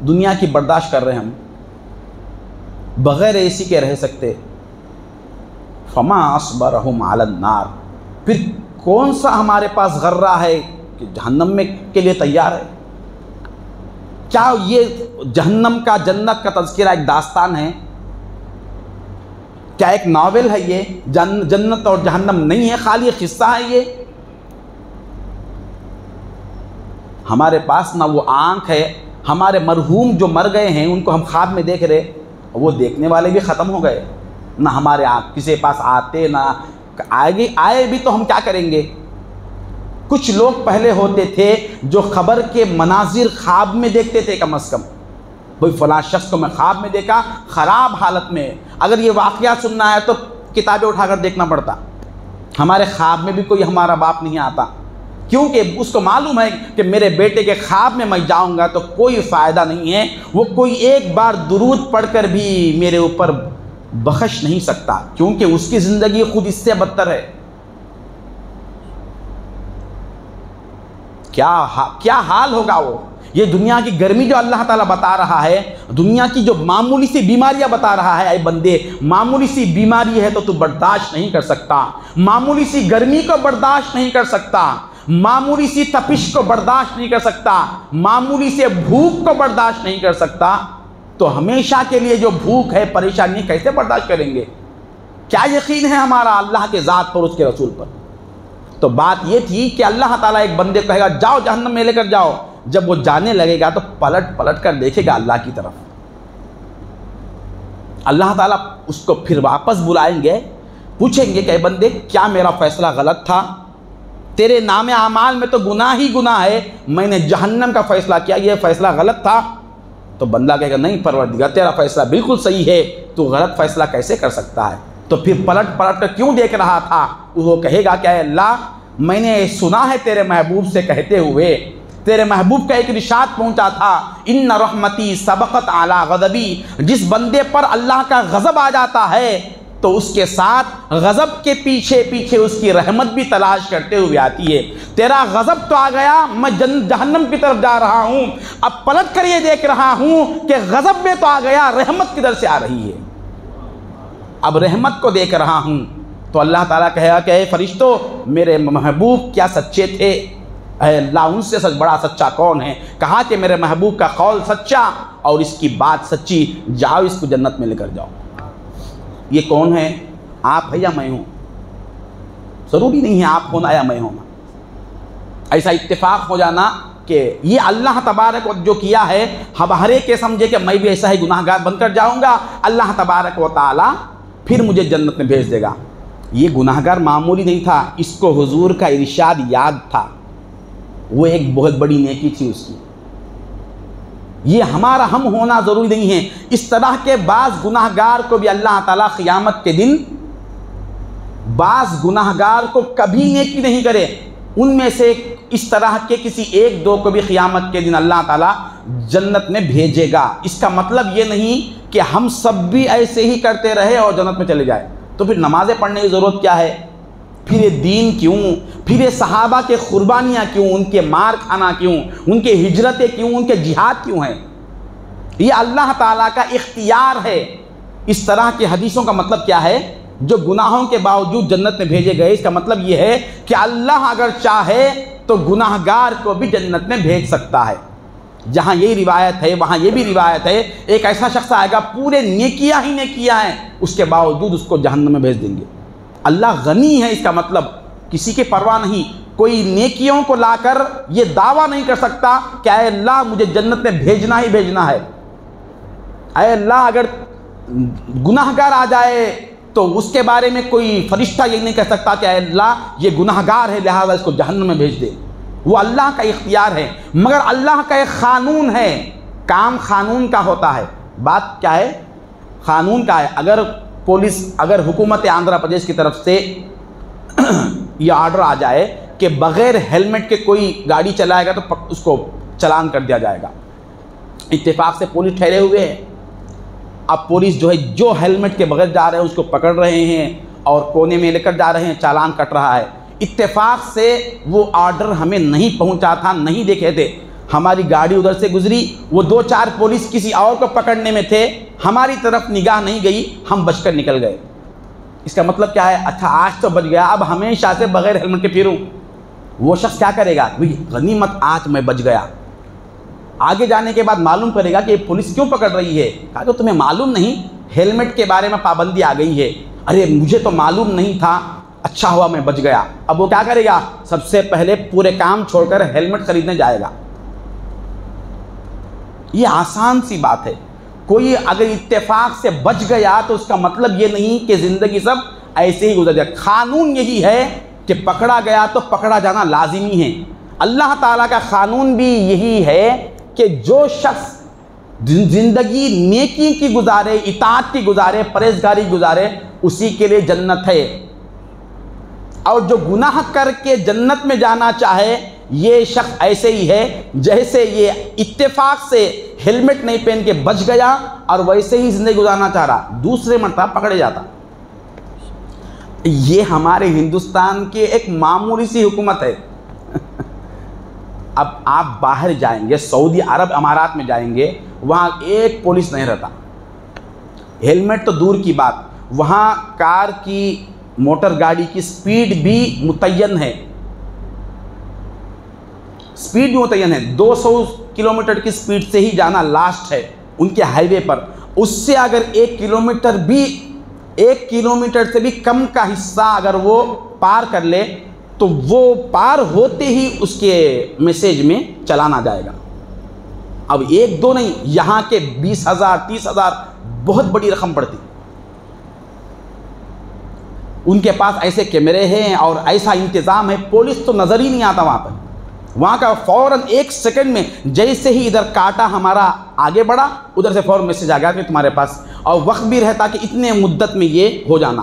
دنیا کی برداشت کر رہے ہم, بغیر اے سی کے رہ سکتے. فما اصبرہم علی النار. پھر کون سا ہمارے پاس غرہ ہے کہ جہنم میں کے لیے تیار ہے؟ کیا یہ جہنم کا جنت کا تذکرہ ایک داستان ہے؟ کیا ایک ناول ہے یہ؟ جنت اور جہنم نہیں ہے, خالی قصہ ہے یہ. ہمارے پاس نہ وہ آنکھ ہے. ہمارے مرحوم جو مر گئے ہیں ان کو ہم خواب میں دیکھ رہے, وہ دیکھنے والے بھی ختم ہو گئے. نہ ہمارے آنکھ کسی پاس آتے, نہ آئے بھی تو ہم کیا کریں گے. کچھ لوگ پہلے ہوتے تھے جو خبر کے مناظر خواب میں دیکھتے تھے, کم از کم بھئی فلاں شخص کو میں خواب میں دیکھا خراب حالت میں. اگر یہ واقعہ سننا ہے تو کتابیں اٹھا کر دیکھنا پڑتا. ہمارے خواب میں بھی کوئی ہمارا باپ نہیں آتا, کیونکہ اس کو معلوم ہے کہ میرے بیٹے کے خواب میں میں جاؤں گا تو کوئی فائدہ نہیں ہے. وہ کوئی ایک بار درود پڑھ کر بھی میرے اوپر بخش نہیں سکتا, کیونکہ اس کی زندگی خود اس سے بدتر ہے. کیا حال ہوگا وہ. یہ دنیا کی گرمی جو اللہ تعالیٰ بتا رہا ہے, دنیا کی جو معمولی سی بیماریاں بتا رہا ہے, اے بندے معمولی سی بیماری ہے تو تو برداشت نہیں کر سکتا, معمولی سی گرمی کو برداشت نہیں کر سکتا, معمولی سی تپش کو برداشت نہیں کر سکتا, معمولی سے بھوک کو برداشت نہیں کر سکتا, تو ہمیشہ کے لیے جو بھوک ہے, پریشانی کیسے برداشت کریں گے؟ کیا یقین ہے ہمارا اللہ کے ذات پر, اس کے رسول پر؟ تو بات یہ تھی کہ اللہ تعالیٰ ایک بندے کو کہے گا جاؤ جہنم میں لے کر جاؤ. جب وہ جانے لگے گا تو پلٹ کر دیکھے گا اللہ کی طرف. اللہ تعالیٰ اس کو پھر واپس بلائیں گے, پوچھیں گے کہ اے بندے کیا میرا فیصلہ غلط تھا؟ تیرے نام اعمال میں تو گناہ ہی گناہ ہے, میں نے جہنم کا فیصلہ کیا, یہ فیصلہ غلط تھا. تو بندہ کہے گا نہیں پروردگار تیرا فیصلہ بالکل صحیح ہے, تو غلط فیصلہ کیسے کر سکتا ہے؟ تو پھر پلٹ کر کیوں دیکھ رہا تھا؟ وہ کہے گا کہ اے اللہ میں نے سنا ہے تیرے محبوب سے کہتے ہوئے, تیرے محبوب کا ایک ارشاد پہنچا تھا, ان رحمتی سبقت اعلی غضبی. جس بندے پر اللہ کا غضب آ جاتا ہے تو اس کے ساتھ غضب کے پیچھے پیچھے اس کی رحمت بھی تلاش کرتے ہوئے آتی ہے۔ تیرا غضب تو آ گیا، میں جہنم کی طرف جا رہا ہوں، اب پلٹ کر یہ دیکھ رہا ہوں کہ غضب میں تو آ گیا، رحمت کدھر سے آ رہی ہے، اب رحمت کو دیکھ رہا ہوں۔ تو اللہ تعالیٰ کہے گا کہ اے فرشتوں، میرے محبوب کیا سچے تھے، اے اللہ ان سے بڑا سچا کون ہے؟ کہا کہ میرے محبوب کا قول سچا اور اس کی بات سچی، جاؤ اس کو جنت میں لے کر جاؤ۔ یہ کون ہے؟ آپ ہے یا میں ہوں؟ ضروری نہیں ہے آپ ہونا یا میں ہونا، ایسا اتفاق ہو جانا کہ یہ اللہ تبارک و جو کیا ہے، ہم ہر ایک کے سمجھے کہ میں بھی ایسا ہی گناہ گار بن کر جاؤں گا، اللہ تبارک و تعالی پھر مجھے جنت میں بھیج دے گا۔ یہ گناہ گار معمولی نہیں تھا، اس کو حضور کا ارشاد یاد تھا، وہ ایک بہت بڑی نیکی تھی اس کی۔ یہ ہمارا ہم ہونا ضروری نہیں ہے، اس طرح کے بعض گناہ گار کو بھی اللہ تعالیٰ قیامت کے دن، بعض گناہ گار کو کبھی نیکی نہیں کرے، ان میں سے اس طرح کے کسی ایک دو کو بھی قیامت کے دن اللہ تعالیٰ جنت میں بھیجے گا۔ اس کا مطلب یہ نہیں کہ ہم سب بھی ایسے ہی کرتے رہے اور جنت میں چلے جائے، تو پھر نمازیں پڑھنے کی ضرورت کیا ہے؟ پھر یہ دین کیوں؟ پھر یہ صحابہ کے قربانیاں کیوں؟ ان کے مار کھانا کیوں؟ ان کے ہجرتیں کیوں؟ ان کے جہاد کیوں ہیں؟ یہ اللہ تعالیٰ کا اختیار ہے۔ اس طرح کے حدیثوں کا مطلب کیا ہے؟ جو گناہوں کے باوجود جنت میں بھیجے گئے، اس کا مطلب یہ ہے کہ اللہ اگر چاہے تو گناہ گار کو بھی جنت میں بھیج سکتا ہے۔ جہاں یہ روایت ہے وہاں یہ بھی روایت ہے، ایک ایسا شخص آئے گا پورے نیکیاں ہی نیکیاں ہیں، اس کے باوجود اس کو جہنم میں بھیج دیں گے۔ اللہ غنی ہے، اس کا مطلب کسی کی پرواہ نہیں، کوئی نیکیوں کو لا کر یہ دعویٰ نہیں کر سکتا کہ اے اللہ مجھے جنت میں بھیجنا ہی بھیجنا ہے۔ اے اللہ اگر گناہ گار آ جائے تو اس کے بارے میں کوئی فرشتہ یہ نہیں کہہ سکتا کہ اے اللہ یہ گناہ گار ہے لہذا اس کو جہنم میں بھیج دے، وہ اللہ کا اختیار ہے۔ مگر اللہ کا ایک قانون ہے، کام قانون کا ہوتا ہے۔ بات کیا ہے؟ قانون کا ہے۔ اگر حکومت آندھرا پردیش کی طرف سے یہ آرڈر آ جائے کہ بغیر ہیلمٹ کے کوئی گاڑی چلائے گا تو اس کو چلان کر دیا جائے گا، اتفاق سے پولیس ٹھہرے ہوئے ہیں، اب پولیس جو ہے جو ہیلمٹ کے بغیر جا رہے ہیں اس کو پکڑ رہے ہیں اور کونے میں لے کر جا رہے ہیں، چالان کٹ رہا ہے۔ اتفاق سے وہ آرڈر ہمیں نہیں پہنچا تھا، نہیں دیکھے تھے، ہماری گاڑی ادھر سے گزری، وہ دو چار پولیس کسی اور کو پکڑنے میں تھے، ہماری طرف نگاہ نہیں گئی، ہم بچ کر نکل گئے۔ اس کا مطلب کیا ہے؟ اچھا آج تو بچ گیا، اب ہمیشہ سے بغیر ہیلمٹ کے پھروں۔ وہ شخص کیا کرے گا؟ غنیمت آج میں بچ گیا۔ آگے جانے کے بعد معلوم کرے گا کہ یہ پولیس کیوں پکڑ رہی ہے؟ کہا کہ تمہیں معلوم نہیں ہیلمٹ کے بارے میں پابندی آ گئی ہے؟ ارے مجھے تو معلوم نہیں تھا، اچھا ہوا میں بچ گیا۔ اب وہ کیا کرے گا؟ سب سے پہلے پورے کام چھوڑ کر ہیلمٹ خریدنے جائے گا۔ یہ آسان سی بات ہے، کوئی اگر اتفاق سے بچ گیا تو اس کا مطلب یہ نہیں کہ زندگی سب ایسے ہی گزر جائے۔ قانون یہی ہے کہ پکڑا گیا تو پکڑا جانا لازمی ہے۔ اللہ تعالیٰ کا قانون بھی یہی ہے کہ جو شخص زندگی نیکی کی گزارے، اطاعت کی گزارے، پرہیزگاری گزارے، اسی کے لیے جنت ہے، اور جو گناہ کر کے جنت میں جانا چاہے یہ شخص ایسے ہی ہے جیسے یہ اتفاق سے ہیلمٹ نہیں پہن کے بچ گیا اور ویسے ہی زندگی گزارنا چاہ رہا، دوسرے مرتبہ پکڑے جاتا۔ یہ ہمارے ہندوستان کی ایک معمولی سی حکومت ہے۔ اب آپ باہر جائیں گے، سعودی عرب امارات میں جائیں گے، وہاں ایک پولیس نہیں رہتا، ہیلمٹ تو دور کی بات، وہاں کار کی موٹر گاڑی کی سپیڈ بھی متعین ہے، سپیڈ بھی متعین ہے، 200 کلومیٹر کی سپیڈ سے ہی جانا لاسٹ ہے ان کے ہائی وے پر۔ اس سے اگر 1 کلومیٹر سے بھی کم کا حصہ اگر وہ پار کر لے تو وہ پار ہوتے ہی اس کے میسیج میں چلان آ جائے گا۔ اب 1-2 نہیں، یہاں کے 20,000 30,000 بہت بڑی رقم پڑتی۔ ان کے پاس ایسے کیمرے ہیں اور ایسا انتظام ہے، پولیس تو نظر ہی نہیں آتا وہاں پر، وہاں کا فوراً 1 سیکنڈ میں جیسے ہی ادھر کاٹا ہمارا آگے بڑھا، ادھر سے فوراً میسیج آ گیا کہ تمہارے پاس، اور وقت بھی رہتا کہ اتنے مدت میں یہ ہو جانا۔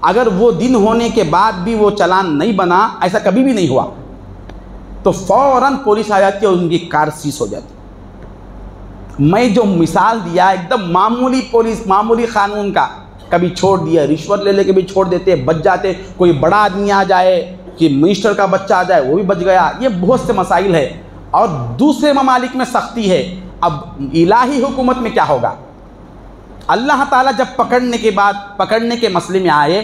اگر وہ دن ہونے کے بعد بھی وہ چلان نہیں بنا، ایسا کبھی بھی نہیں ہوا، تو فوراً پولیس آ جاتی ہے اور ان کی کار سیز ہو جاتی۔ میں جو مثال دیا ایک دم معمولی پولیس، معمولی قانون کا، کبھی چھوڑ دیا، رشوت لے لے کے بھی چھوڑ دیتے، بچ جاتے، کوئی بڑا آدمی آ جائے کہ منسٹر کا بچہ آ جائے وہ بھی بچ گیا، یہ بہت سے مسائل ہے۔ اور دوسرے ممالک میں سختی ہے۔ اب الہی حکومت میں کیا ہوگا؟ اللہ تعالیٰ جب پکڑنے کے مسئلے میں آئے،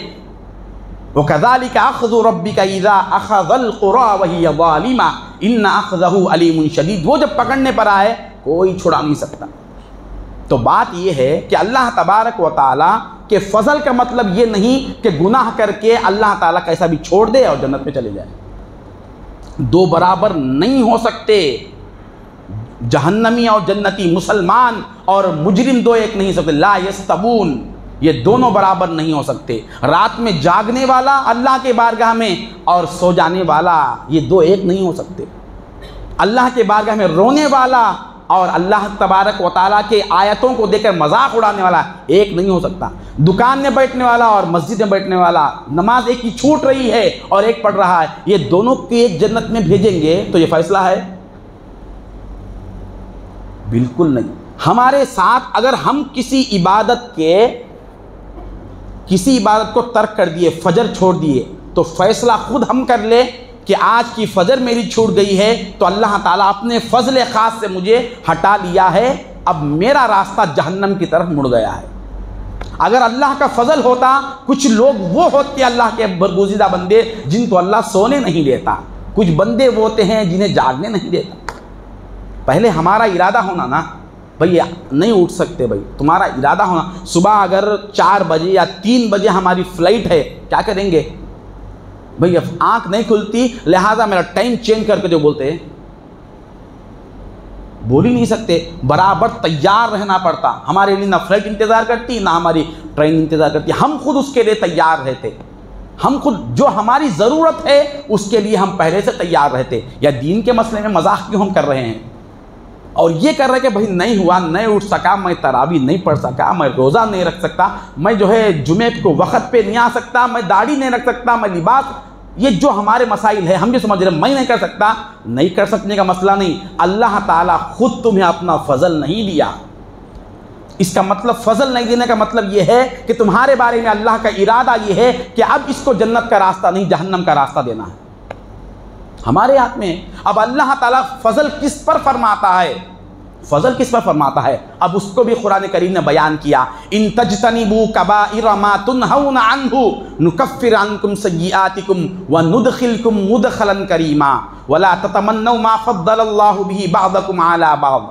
وَكَذَلِكَ أَخْذُ رَبِّكَ إِذَا أَخَذَ الْقُرَىٰ وَهِيَ ظَالِمَةٌ إِنَّ أَخْذَهُ أَلِيمٌ شَدِيدٌ، وہ جب پکڑنے پر آئے کوئی چھڑا نہیں سکتا۔ تو بات یہ ہے کہ اللہ تبارک و تعالیٰ کے فضل کا مطلب یہ نہیں کہ گناہ کر کے اللہ تعالیٰ کیسا بھی چھوڑ دے اور جنت میں چلے جائے، دو برابر نہیں ہو سکتے۔ جہنمی اور جنتی، مسلمان اور مجرم دو ایک نہیں سکتے، لا یستوون، یہ دونوں برابر نہیں ہو سکتے۔ رات میں جاگنے والا اللہ کے بارگاہ میں اور سو جانے والا، یہ دو ایک نہیں ہو سکتے۔ اللہ کے بارگاہ میں رونے والا اور اللہ تبارک و تعالیٰ کے آیتوں کو دیکھ کر مذاق اڑانے والا ایک نہیں ہو سکتا۔ دکان میں بیٹھنے والا اور مسجد میں بیٹھنے والا، نماز ایک کی چھوٹ رہی ہے اور ایک پڑھ رہا ہے، یہ دونوں کو ایک جنت میں بھیجیں گے تو یہ فیصلہ ہے؟ بالکل نہیں۔ ہمارے ساتھ اگر ہم کسی عبادت کو ترک کر دیے، فجر چھوڑ دیے، تو فیصلہ خود ہم کر لے کہ آج کی فجر میری چھوٹ گئی ہے تو اللہ تعالیٰ اپنے فضل خاص سے مجھے ہٹا لیا ہے، اب میرا راستہ جہنم کی طرف مڑ گیا ہے۔ اگر اللہ کا فضل ہوتا، کچھ لوگ وہ ہوتے اللہ کے برگزیدہ بندے جن کو اللہ سونے نہیں دیتا، کچھ بندے وہ ہوتے ہیں جنہیں جاگنے نہیں دیتا۔ پہلے ہمارا ارادہ ہونا نا، بھئی نہیں اٹھ سکتے، بھئی تمہارا ارادہ ہونا، صبح اگر 4 بجے یا 3 بجے ہماری فلائٹ ہے، کیا کریں گے؟ بھئی آنکھ نہیں کھلتی لہٰذا میرا ٹائم چینج کر کے جو بولتے ہیں بول ہی نہیں سکتے، برابر تیار رہنا پڑتا۔ ہمارے لیے نہ فلائٹ انتظار کرتی نہ ہماری ٹرین انتظار کرتی، ہم خود اس کے لیے تیار رہتے، ہم خود جو ہماری ضرورت ہے اس کے لیے ہم پہلے سے تیار رہتے۔ یا دین کے مسئلے میں مذاق کیوں ہم کر رہے ہیں اور یہ کر رہے کہ بھئی نہیں ہوا، نہیں اٹھ سکا، میں تراویح نہیں پڑھ سکا، میں روزہ نہیں رکھ سکتا، میں جو ہے جمعے کو وقت پہ نہیں آ سکتا، میں داڑھی نہیں رکھ سکتا، میں لباس، یہ جو ہمارے مسائل ہیں ہم بھی سمجھ رہے ہیں میں نہیں کر سکتا۔ نہیں کر سکنے کا مسئلہ نہیں، اللہ تعالیٰ خود تمہیں اپنا فضل نہیں دیا۔ اس کا مطلب فضل نہیں دینے کا مطلب یہ ہے کہ تمہارے بارے میں اللہ کا ارادہ یہ ہے کہ اب اس کو جنت کا راستہ نہیں جہنم کا راستہ دینا ہے، ہمارے ہاتھ میں۔ اب اللہ تعالیٰ فضل کس پر فرماتا ہے؟ فضل کس پر فرماتا ہے؟ اب اس کو بھی قرآن کریم نے بیان کیا، ان تجتنبوا کبائر ما تنہون عنہ نکفر عنکم سیئاتکم وندخلکم مدخلا کریما ولا تتمنوا ما فضل اللہ بہ بعضکم علی بعض۔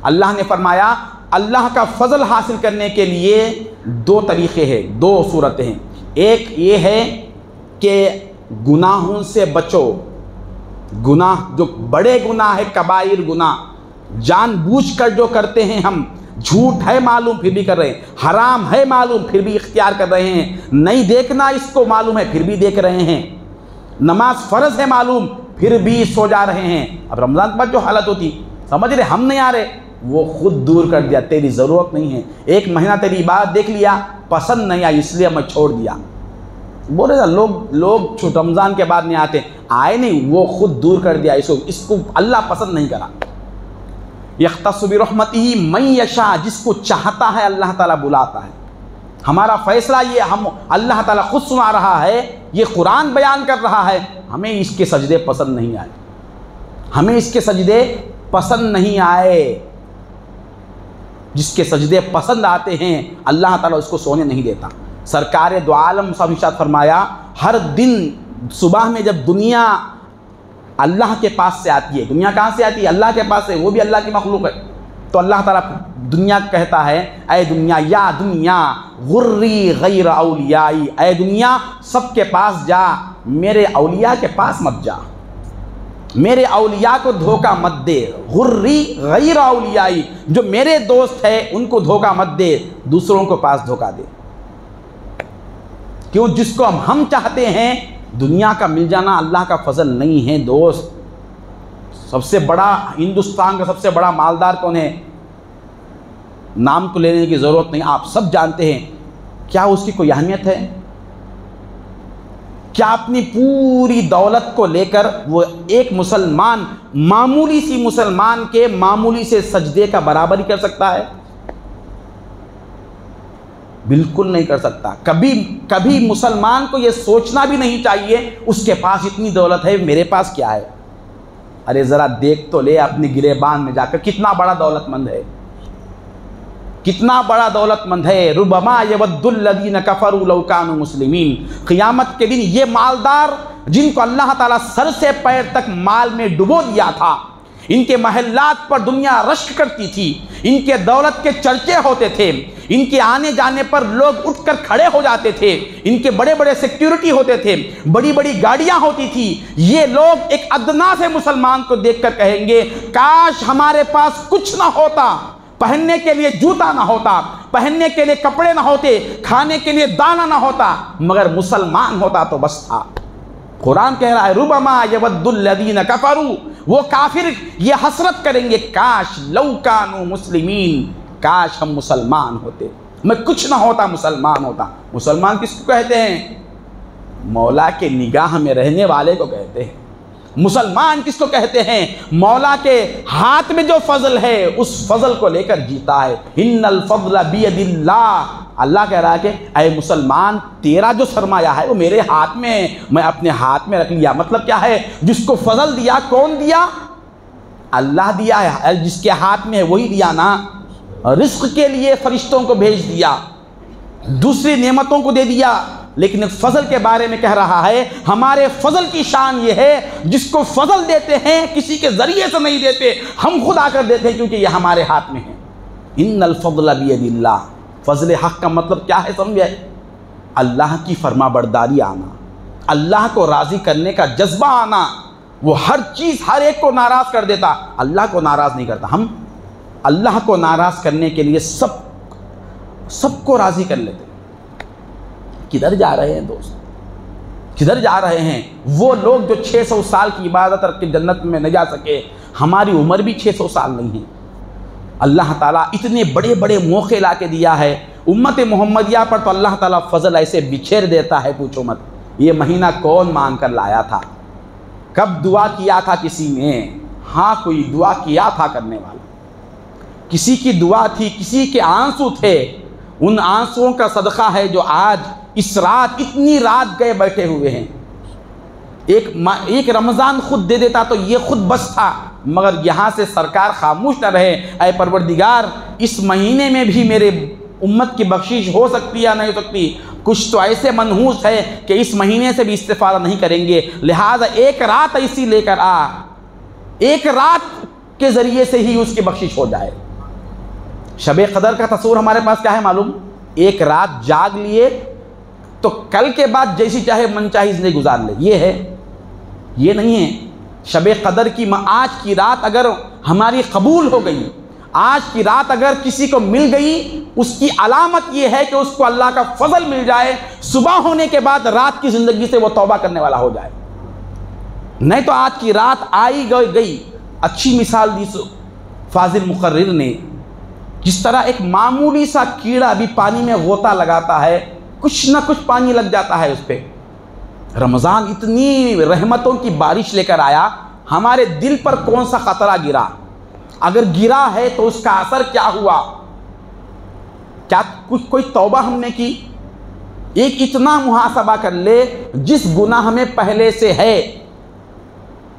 اللہ نے فرمایا اللہ کا فضل حاصل کرنے کے لیے 2 طریقے ہیں، 2 صورتیں ہیں۔ ایک یہ ہے کہ گناہوں سے بچو، گناہ جو بڑے گناہ ہے، کبائر گناہ جان بوجھ کر جو کرتے ہیں ہم، جھوٹ ہے معلوم پھر بھی کر رہے ہیں، حرام ہے معلوم پھر بھی اختیار کر رہے ہیں، نہیں دیکھنا اس کو معلوم ہے پھر بھی دیکھ رہے ہیں، نماز فرض ہے معلوم پھر بھی سو جا رہے ہیں۔ اب رمضان کے بعد جو حالت ہوتی، سمجھ رہے ہم نہیں آ رہے، وہ خود دور کر دیا، تیری ضرورت نہیں ہے، 1 مہینہ تیری عبادت دیکھ لیا، پسند نہیں آئی اس لیے میں چھوڑ دیا۔ بول رہے لوگ رمضان کے بعد نہیں آتے، آئے نہیں، وہ خود دور کر دیا، اس کو اللہ پسند نہیں کرا۔ یختص برحمتہ من یشاء، جس کو چاہتا ہے اللہ تعالیٰ بلاتا ہے۔ ہمارا فیصلہ یہ، ہم اللہ تعالیٰ خود سنا رہا ہے، یہ قرآن بیان کر رہا ہے، ہمیں اس کے سجدے پسند نہیں آئے، ہمیں اس کے سجدے پسند نہیں آئے۔ جس کے سجدے پسند آتے ہیں اللہ تعالیٰ اس کو سونے نہیں دیتا۔ سرکار دو عالم صاحب ارشاد فرمایا، ہر دن صبح میں جب دنیا اللہ کے پاس سے آتی ہے، دنیا کہاں سے آتی ہے؟ اللہ کے پاس سے، وہ بھی اللہ کی مخلوق ہے، تو اللہ تعالیٰ دنیا کہتا ہے اے دنیا، یا دنیا غری غیر اولیائی، اے دنیا سب کے پاس جا، میرے اولیاء کے پاس مت جا، میرے اولیاء کو دھوکہ مت دے، غری غیر اولیائی، جو میرے دوست ہے ان کو دھوکہ مت دے، دوسروں کو پاس دھوکہ دے۔ کیوں؟ جس کو ہم چاہتے ہیں دنیا کا مل جانا اللہ کا فضل نہیں ہے دوست۔ سب سے بڑا، ہندوستان کا سب سے بڑا مالدار کون ہے؟ نام کو لینے کی ضرورت نہیں، آپ سب جانتے ہیں۔ کیا اس کی کوئی اہمیت ہے؟ کیا اپنی پوری دولت کو لے کر وہ ایک مسلمان، معمولی سی مسلمان کے معمولی سے سجدے کا برابری کر سکتا ہے؟ بالکل نہیں کر سکتا۔ کبھی مسلمان کو یہ سوچنا بھی نہیں چاہیے اس کے پاس اتنی دولت ہے، میرے پاس کیا ہے۔ ارے ذرا دیکھ تو لے اپنی گریبان میں جا کر کتنا بڑا دولت مند ہے، کتنا بڑا دولت مند ہے۔ ربما یود الذین کفروا لو کانوا مسلمین، قیامت کے دن یہ مالدار جن کو اللہ تعالیٰ سر سے پیر تک مال میں ڈبو دیا تھا، ان کے محلات پر دنیا رشک کرتی تھی، ان کے دولت کے چرچے ہوتے تھے، ان کے آنے جانے پر لوگ اٹھ کر کھڑے ہو جاتے تھے، ان کے بڑے بڑے سیکیورٹی ہوتے تھے، بڑی بڑی گاڑیاں ہوتی تھی، یہ لوگ ایک ادنا سے مسلمان کو دیکھ کر کہیں گے کاش ہمارے پاس کچھ نہ ہوتا، پہننے کے لیے جوتا نہ ہوتا، پہننے کے لیے کپڑے نہ ہوتے، کھانے کے لیے دانہ نہ ہوتا، مگر مسلمان ہوتا تو بس تھا۔ قرآن کہہ رہا ہے ربما یود الذین کفروا، وہ کافر یہ حسرت کریں گے کاش لو کانوا مسلمین، کاش ہم مسلمان ہوتے، میں کچھ نہ ہوتا مسلمان ہوتا۔ مسلمان کس کو کہتے ہیں؟ مولا کے نگاہ میں رہنے والے کو کہتے ہیں۔ مسلمان کس کو کہتے ہیں؟ مولا کے ہاتھ میں جو فضل ہے اس فضل کو لے کر جیتا ہے۔ ان الفضل بید اللہ، اللہ کہہ رہا ہے کہ اے مسلمان تیرا جو سرمایہ ہے وہ میرے ہاتھ میں ہے، میں اپنے ہاتھ میں رکھ لیا۔ مطلب کیا ہے؟ جس کو فضل دیا کون دیا؟ اللہ دیا ہے، جس کے ہاتھ میں ہے وہی دیا نا۔ رزق کے لیے فرشتوں کو بھیج دیا، دوسری نعمتوں کو دے دیا، لیکن فضل کے بارے میں کہہ رہا ہے ہمارے فضل کی شان یہ ہے جس کو فضل دیتے ہیں کسی کے ذریعے سے نہیں دیتے، ہم خود آ کر دیتے ہیں کیونکہ یہ ہمارے ہاتھ میں ہے۔ ان الفضل بید اللہ، فضل حق کا مطلب کیا ہے سمجھے؟ اللہ کی فرما برداری آنا، اللہ کو راضی کرنے کا جذبہ آنا۔ وہ ہر چیز ہر ایک کو ناراض کر دیتا، اللہ کو ناراض نہیں کرتا۔ ہم اللہ کو ناراض کرنے کے لیے سب کو راضی کر لیتے۔ کدھر جا رہے ہیں دوست؟ کدھر جا رہے ہیں؟ وہ لوگ جو 600 سال کی عبادت کر کے جنت میں نہ جا سکے، ہماری عمر بھی 600 سال نہیں ہے۔ اللہ تعالیٰ اتنے بڑے بڑے موقع لا کے دیا ہے امت محمدیہ پر، تو اللہ تعالیٰ فضل ایسے بچھیر دیتا ہے پوچھو مت۔ یہ مہینہ کون مانگ کر لایا تھا؟ کب دعا کیا تھا کسی نے؟ ہاں کوئی دعا کیا تھا کرنے والا، کسی کی دعا تھی، کسی کے آنسو تھے، ان آنسوؤں کا صدقہ ہے جو آج اس رات اتنی رات گئے بیٹھے ہوئے ہیں۔ ایک رمضان خود دے دیتا تو یہ خود بس تھا، مگر یہاں سے سرکار خاموش نہ رہے، اے پروردگار اس مہینے میں بھی میرے امت کی بخشش ہو سکتی یا نہیں ہو سکتی، کچھ تو ایسے منحوس ہے کہ اس مہینے سے بھی استفادہ نہیں کریں گے، لہٰذا ایک رات ایسی لے کر آ، ایک رات کے ذریعے سے ہی اس کی بخشش ہو جائے۔ شب قدر کا تصور ہمارے پاس کیا ہے معلوم؟ ایک رات جاگ لیے تو کل کے بعد جیسی چاہے من چاہی زندگی گزار لے، یہ ہے؟ یہ نہیں ہے۔ شب قدر کی آج کی رات اگر ہماری قبول ہو گئی، آج کی رات اگر کسی کو مل گئی، اس کی علامت یہ ہے کہ اس کو اللہ کا فضل مل جائے، صبح ہونے کے بعد رات کی زندگی سے وہ توبہ کرنے والا ہو جائے۔ نہیں تو آج کی رات آئی گئی۔ اچھی مثال دی فاضل مقرر نے، جس طرح ایک معمولی سا کیڑا بھی پانی میں غوطہ لگاتا ہے، کچھ نہ کچھ پانی لگ جاتا ہے اس پہ۔ رمضان اتنی رحمتوں کی بارش لے کر آیا، ہمارے دل پر کون سا خطرہ گرا؟ اگر گرا ہے تو اس کا اثر کیا ہوا؟ کیا کوئی توبہ ہم نے کی؟ ایک اتنا محاسبہ کر لے، جس گناہ میں پہلے سے ہے،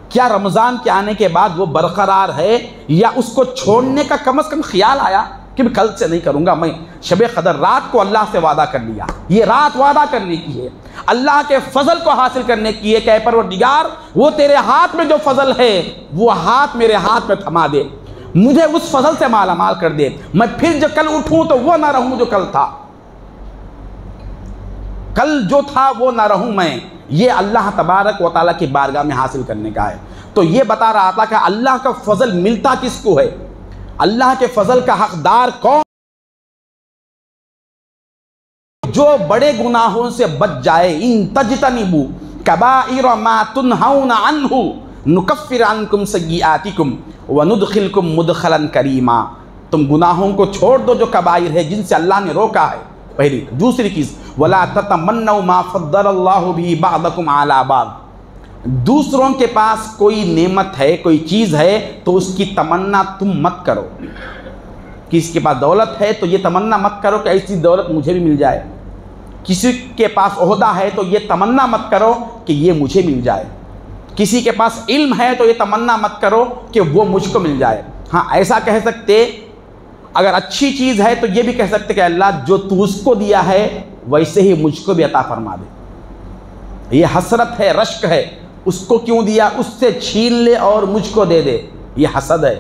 کیا رمضان کے آنے کے بعد وہ برقرار ہے، یا اس کو چھوڑنے کا کم از کم خیال آیا کہ میں کل سے نہیں کروں گا؟ میں شب قدر رات کو اللہ سے وعدہ کر لیا، یہ رات وعدہ کرنے کی ہے، اللہ کے فضل کو حاصل کرنے کی ہے کہ اے پروردگار وہ تیرے ہاتھ میں جو فضل ہے وہ ہاتھ میرے ہاتھ میں تھما دے، مجھے اس فضل سے مالا مال کر دے، میں پھر جو کل اٹھوں تو وہ نہ رہوں جو کل تھا، کل جو تھا وہ نہ رہوں میں۔ یہ اللہ تبارک و تعالیٰ کی بارگاہ میں حاصل کرنے کا ہے۔ تو یہ بتا رہا تھا کہ اللہ کا فضل ملتا کس کو ہے، اللہ کے فضل کا حقدار کون؟ جو بڑے گناہوں سے بچ جائے، ان تجتنبوا کبائر ما تنہون عنہ نکفر عنکم سیئاتکم وندخلکم مدخلا کریما۔ تم گناہوں کو چھوڑ دو جو کبائر ہے، جن سے اللہ نے روکا ہے، پہلی۔ دوسری چیز ولا تتمنوا ما فضل اللہ به بعضکم علی بعض، دوسروں کے پاس کوئی نعمت ہے، کوئی چیز ہے تو اس کی تمنا تم مت کرو، کسی کے پاس دولت ہے تو یہ تمنا مت کرو کہ ایسی دولت مجھے بھی مل جائے، کسی کے پاس عہدہ ہے تو یہ تمنا مت کرو کہ یہ مجھے مل جائے، کسی کے پاس علم ہے تو یہ تمنا مت کرو کہ وہ مجھ کو مل جائے۔ ہاں ایسا کہہ سکتے، اگر اچھی چیز ہے تو یہ بھی کہہ سکتے کہ اللہ جو تو اس کو دیا ہے ویسے ہی مجھ کو بھی عطا فرما دے۔ یہ حسرت ہے، رشک ہے، اس کو کیوں دیا، اس سے چھین لے اور مجھ کو دے دے، یہ حسد ہے۔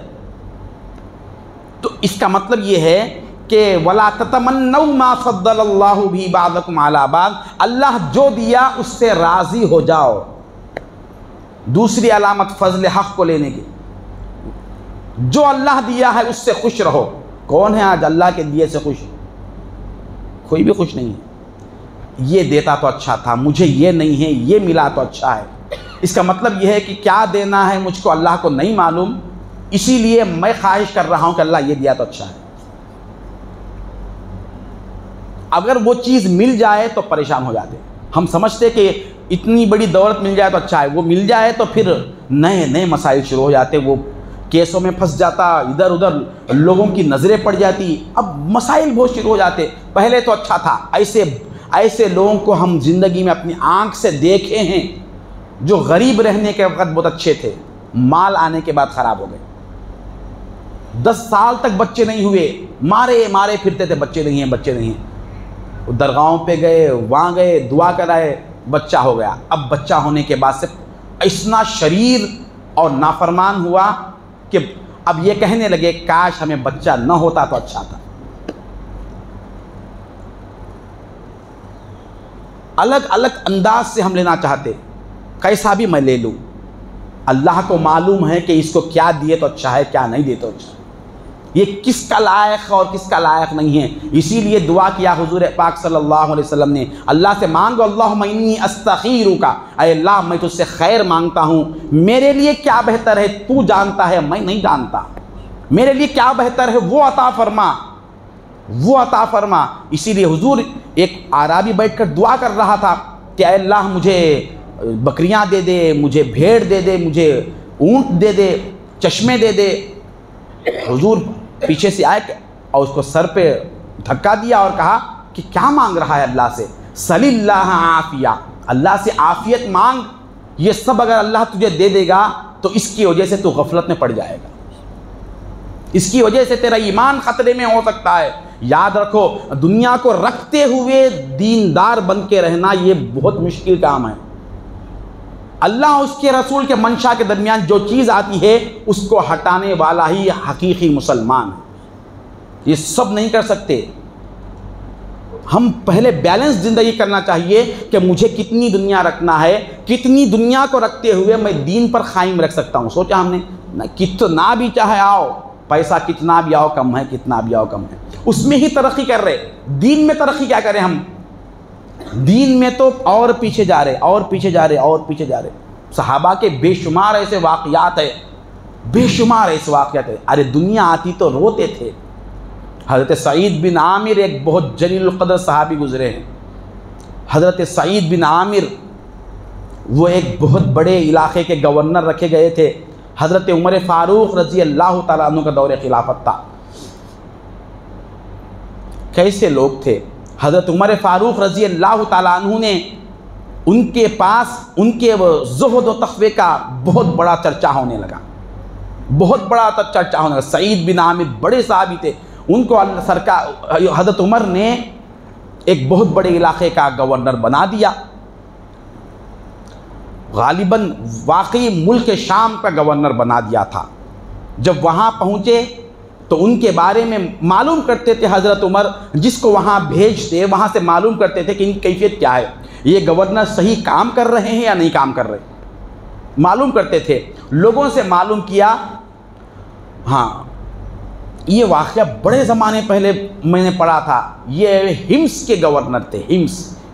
تو اس کا مطلب یہ ہے کہ وَلَا تَتَمَنَّوْا مَا فَضَّلَ اللَّهُ بِهِ بَعْضَكُمْ عَلَىٰ بَعْضٍ، اللہ جو دیا اس سے راضی ہو جاؤ۔ دوسری علامت فضل حق کو لینے کی، جو اللہ دیا ہے اس سے خوش رہو۔ کون ہے آج اللہ کے دیے سے خوش؟ کوئی بھی خوش نہیں ہے۔ یہ دیتا تو اچھا تھا، مجھے یہ نہیں ہے، یہ ملا تو اچھا ہے۔ اس کا مطلب یہ ہے کہ کیا دینا ہے مجھ کو اللہ کو نہیں معلوم، اسی لیے میں خواہش کر رہا ہوں کہ اللہ یہ دیا تو اچھا ہے۔ اگر وہ چیز مل جائے تو پریشان ہو جاتے، ہم سمجھتے کہ اتنی بڑی دولت مل جائے تو اچھا ہے، وہ مل جائے تو پھر نئے نئے مسائل شروع ہو جاتے، وہ کیسوں میں پھنس جاتا، ادھر ادھر لوگوں کی نظریں پڑ جاتی، اب مسائل بہت شروع ہو جاتے۔ پہلے تو اچھا تھا، ایسے لوگوں کو ہم زندگی میں اپنی آنکھ سے دیکھے ہیں جو غریب رہنے کے وقت بہت اچھے تھے، مال آنے کے بعد خراب ہو گئے۔ 10 سال تک بچے نہیں ہوئے، مارے پھرتے تھے، بچے نہیں ہیں بچے نہیں ہیں، درگاہوں پہ گئے، وہاں گئے، دعا کرائے، بچہ ہو گیا۔ اب بچہ ہونے کے بعد سے اتنا شریر اور نافرمان ہوا کہ اب یہ کہنے لگے کاش ہمیں بچہ نہ ہوتا تو اچھا تھا۔ الگ الگ انداز سے ہم لینا چاہتے، کیسا بھی میں لے لوں، اللہ کو معلوم ہے کہ اس کو کیا دیے تو اچھا ہے، کیا نہیں دیے تو اچھا ہے، یہ کس کا لائق اور کس کا لائق نہیں ہے۔ اسی لیے دعا کیا حضور پاک صلی اللہ علیہ وسلم نے، اللہ سے مانگو اللہم انی استخیرک، اے اللہ میں تجھ سے خیر مانگتا ہوں، میرے لیے کیا بہتر ہے تو جانتا ہے، میں نہیں جانتا، میرے لیے کیا بہتر ہے وہ عطا فرما، وہ عطا فرما۔ اسی لیے حضور ایک اعرابی بیٹھ کر دعا کر رہا تھا کہ اے اللہ مجھے بکریاں دے دے، مجھے بھیڑ دے دے، مجھے اونٹ دے دے، چشمے دے دے۔ حضور پیچھے سے آئے اور اس کو سر پہ دھکا دیا اور کہا کہ کیا مانگ رہا ہے اللہ سے؟ صلی اللہ عافیہ، اللہ سے عافیت مانگ، یہ سب اگر اللہ تجھے دے دے گا تو اس کی وجہ سے تو غفلت میں پڑ جائے گا، اس کی وجہ سے تیرا ایمان خطرے میں ہو سکتا ہے۔ یاد رکھو دنیا کو رکھتے ہوئے دیندار بن کے رہنا یہ بہت مشکل کام ہے۔ اللہ اس کے رسول کے منشا کے درمیان جو چیز آتی ہے اس کو ہٹانے والا ہی حقیقی مسلمان ہے، یہ سب نہیں کر سکتے۔ ہم پہلے بیلنس زندگی کرنا چاہیے کہ مجھے کتنی دنیا رکھنا ہے، کتنی دنیا کو رکھتے ہوئے میں دین پر قائم رکھ سکتا ہوں۔ سوچا ہم نے، کتنا بھی چاہے آؤ پیسہ، کتنا بھی آؤ کم ہے، کتنا بھی آؤ کم ہے، اس میں ہی ترقی کر رہے، دین میں ترقی کیا کریں ہم؟ دین میں تو اور پیچھے جا رہے، اور پیچھے جا رہے، اور پیچھے جا رہے۔ صحابہ کے بے شمار ایسے واقعات ہیں، بے شمار ایسے واقعات ہیں، ارے دنیا آتی تو روتے تھے۔ حضرت سعید بن عامر ایک بہت جلیل القدر صحابی گزرے ہیں۔ حضرت سعید بن عامر وہ ایک بہت بڑے علاقے کے گورنر رکھے گئے تھے۔ حضرت عمر فاروق رضی اللہ تعالیٰ عنہ کا دور خلافت تھا۔ کیسے لوگ تھے؟ حضرت عمر فاروق رضی اللہ تعالیٰ عنہ نے ان کے پاس ان کے زہد و تقوی کا بہت بڑا چرچا ہونے لگا، بہت بڑا چرچا ہونے لگا۔ سعید بن عامر بڑے صحابی تھے، ان کو حضرت عمر نے ایک بہت بڑے علاقے کا گورنر بنا دیا، غالباً واقعی ملک شام کا گورنر بنا دیا تھا۔ جب وہاں پہنچے تو ان کے بارے میں معلوم کرتے تھے حضرت عمر، جس کو وہاں بھیجتے وہاں سے معلوم کرتے تھے کہ ان کی کیفیت کیا ہے، یہ گورنر صحیح کام کر رہے ہیں یا نہیں کام کر رہے، معلوم کرتے تھے۔ لوگوں سے معلوم کیا، ہاں یہ واقعہ بڑے زمانے پہلے میں نے پڑھا تھا، یہ ہمس کے گورنر تھے۔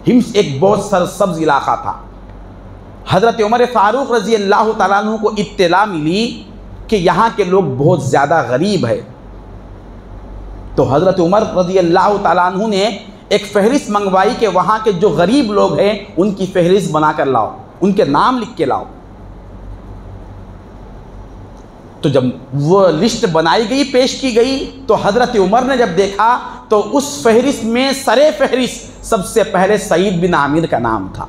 ہمس ایک بہت سرسبز علاقہ تھا۔ حضرت عمر فاروق رضی اللہ تعالیٰ عنہ کو اطلاع ملی کہ یہاں کے لوگ بہت زیادہ غریب ہیں، تو حضرت عمر رضی اللہ تعالیٰ عنہ نے ایک فہرست منگوائی کہ وہاں کے جو غریب لوگ ہیں ان کی فہرست بنا کر لاؤ، ان کے نام لکھ کے لاؤ۔ تو جب وہ لسٹ بنائی گئی، پیش کی گئی، تو حضرت عمر نے جب دیکھا تو اس فہرست میں سر فہرست سب سے پہلے سعید بن عامر کا نام تھا،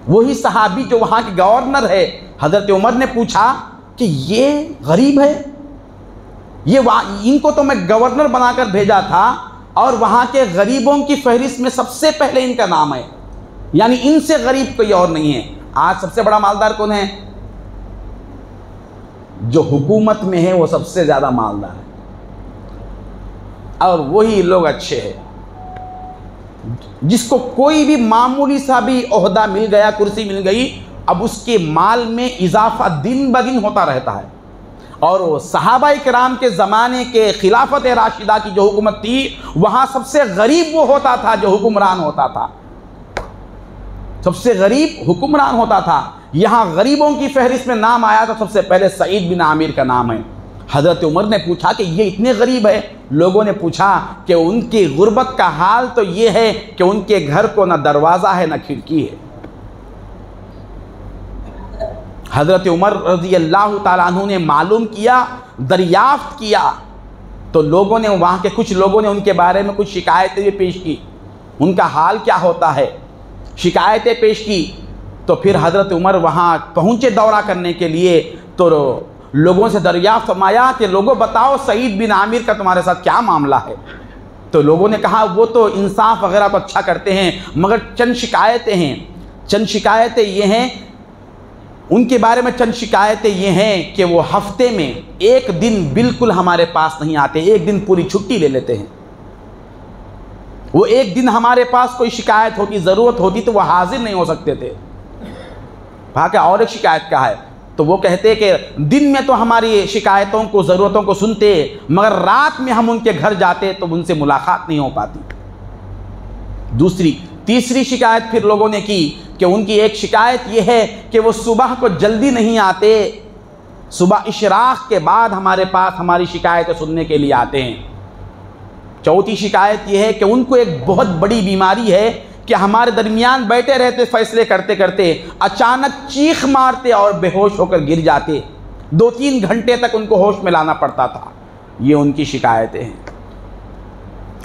وہی صحابی جو وہاں کے گورنر ہے۔ حضرت عمر نے پوچھا کہ یہ غریب ہے، ان کو تو میں گورنر بنا کر بھیجا تھا اور وہاں کے غریبوں کی فہرست میں سب سے پہلے ان کا نام ہے، یعنی ان سے غریب کوئی اور نہیں ہے۔ آج سب سے بڑا مالدار کون ہے؟ جو حکومت میں ہے وہ سب سے زیادہ مالدار ہے، اور وہی لوگ اچھے ہیں۔ جس کو کوئی بھی معمولی سا بھی عہدہ مل گیا، کرسی مل گئی، اب اس کے مال میں اضافہ دن بدن ہوتا رہتا ہے۔ اور صحابہ کرام کے زمانے کے خلافت راشدہ کی جو حکومت تھی، وہاں سب سے غریب وہ ہوتا تھا جو حکمران ہوتا تھا، سب سے غریب حکمران ہوتا تھا۔ یہاں غریبوں کی فہرست میں نام آیا تو سب سے پہلے سعید بن عامر کا نام ہے۔ حضرت عمر نے پوچھا کہ یہ اتنے غریب ہے؟ لوگوں نے پوچھا کہ ان کی غربت کا حال تو یہ ہے کہ ان کے گھر کو نہ دروازہ ہے نہ کھڑکی ہے۔ حضرت عمر رضی اللہ تعالیٰ عنہ نے معلوم کیا، دریافت کیا، تو لوگوں نے، وہاں کے کچھ لوگوں نے ان کے بارے میں کچھ شکایتیں بھی پیش کی، ان کا حال کیا ہوتا ہے، شکایتیں پیش کی۔ تو پھر حضرت عمر وہاں پہنچے دورہ کرنے کے لیے، تو لوگوں سے دریافت فرمایا کہ لوگوں بتاؤ سعید بن عامر کا تمہارے ساتھ کیا معاملہ ہے؟ تو لوگوں نے کہا وہ تو انصاف وغیرہ تو اچھا کرتے ہیں، مگر چند شکایتیں ہیں۔ چند شکایتیں یہ ہیں، ان کے بارے میں چند شکایتیں یہ ہیں کہ وہ ہفتے میں ایک دن بالکل ہمارے پاس نہیں آتے، ایک دن پوری چھٹی لے لیتے ہیں۔ وہ ایک دن ہمارے پاس کوئی شکایت ہوتی، ضرورت ہوتی تو وہ حاضر نہیں ہو سکتے تھے۔ کہا کہ اور ایک شکایت کا ہے، تو وہ کہتے کہ دن میں تو ہماری شکایتوں کو، ضرورتوں کو سنتے، مگر رات میں ہم ان کے گھر جاتے تو ان سے ملاقات نہیں ہو پاتی۔ تیسری شکایت پھر لوگوں نے کی کہ ان کی ایک شکایت یہ ہے کہ وہ صبح کو جلدی نہیں آتے، صبح اشراق کے بعد ہمارے پاس ہماری شکایتیں سننے کے لیے آتے ہیں۔ چوتھی شکایت یہ ہے کہ ان کو ایک بہت بڑی بیماری ہے کہ ہمارے درمیان بیٹھے رہتے، فیصلے کرتے کرتے اچانک چیخ مارتے اور بے ہوش ہو کر گر جاتے، 2-3 گھنٹے تک ان کو ہوش میں لانا پڑتا تھا۔ یہ ان کی شکایتیں ہیں۔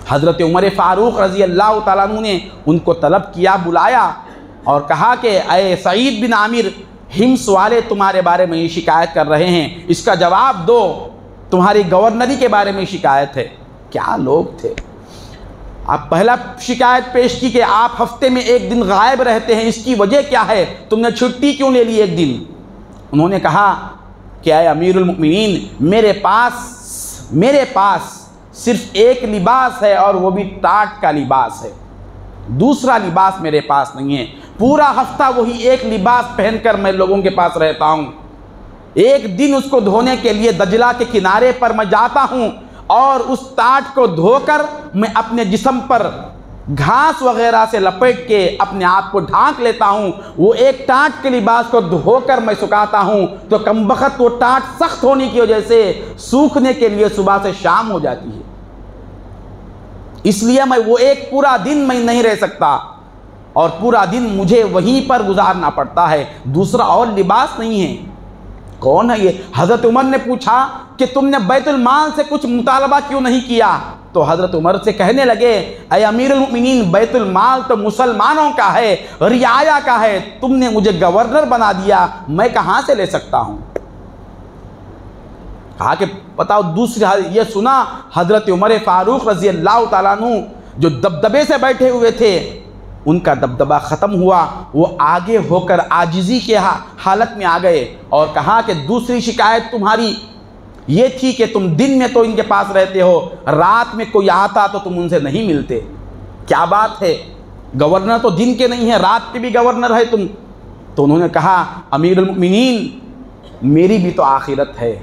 حضرت عمر فاروق رضی اللہ تعالیٰ عنہ نے ان کو طلب کیا، بلایا اور کہا کہ اے سعید بن عامر، ہمس والے تمہارے بارے میں یہ شکایت کر رہے ہیں، اس کا جواب دو، تمہاری گورنری کے بارے میں شکایت ہے۔ کیا لوگ تھے! آپ پہلا شکایت پیش کی کہ آپ ہفتے میں ایک دن غائب رہتے ہیں، اس کی وجہ کیا ہے؟ تم نے چھٹی کیوں لے لی ایک دن؟ انہوں نے کہا کہ اے امیر المؤمنین، میرے پاس صرف ایک لباس ہے اور وہ بھی ٹاٹ کا لباس ہے، دوسرا لباس میرے پاس نہیں ہے۔ پورا ہفتہ وہی ایک لباس پہن کر میں لوگوں کے پاس رہتا ہوں، ایک دن اس کو دھونے کے لیے دجلہ کے کنارے پر میں جاتا ہوں اور اس ٹاٹ کو دھو کر میں اپنے جسم پر گھاس وغیرہ سے لپیٹ کے اپنے آپ کو ڈھانک لیتا ہوں۔ وہ ایک ٹاٹ کے لباس کو دھو کر میں سکھاتا ہوں تو کمبخت وہ ٹاٹ سخت ہونے کی وجہ سے سوکھنے کے لیے صبح سے شام ہو جاتی ہے، اس لیے میں وہ ایک پورا دن میں نہیں رہ سکتا اور پورا دن مجھے وہیں پر گزارنا پڑتا ہے، دوسرا اور لباس نہیں ہے۔ کون ہے یہ؟ حضرت عمر نے پوچھا کہ تم نے بیت المال سے کچھ مطالبہ کیوں نہیں کیا؟ تو حضرت عمر سے کہنے لگے اے امیر المؤمنین، بیت المال تو مسلمانوں کا ہے، رعایا کا ہے، تم نے مجھے گورنر بنا دیا، میں کہاں سے لے سکتا ہوں؟ کہا کہ بتاؤ دوسری یہ سنا حضرت عمر فاروق رضی اللہ تعالیٰ عنہ جو دبدبے سے بیٹھے ہوئے تھے، ان کا دبدبہ ختم ہوا، وہ آگے ہو کر عاجزی کے حالت میں آ گئے اور کہا کہ دوسری شکایت تمہاری یہ تھی کہ تم دن میں تو ان کے پاس رہتے ہو، رات میں کوئی آتا تو تم ان سے نہیں ملتے، کیا بات ہے؟ گورنر تو دن کے نہیں ہے، رات کے بھی گورنر ہے تم۔ تو انہوں نے کہا امیر المؤمنین، میری بھی تو آخرت ہے،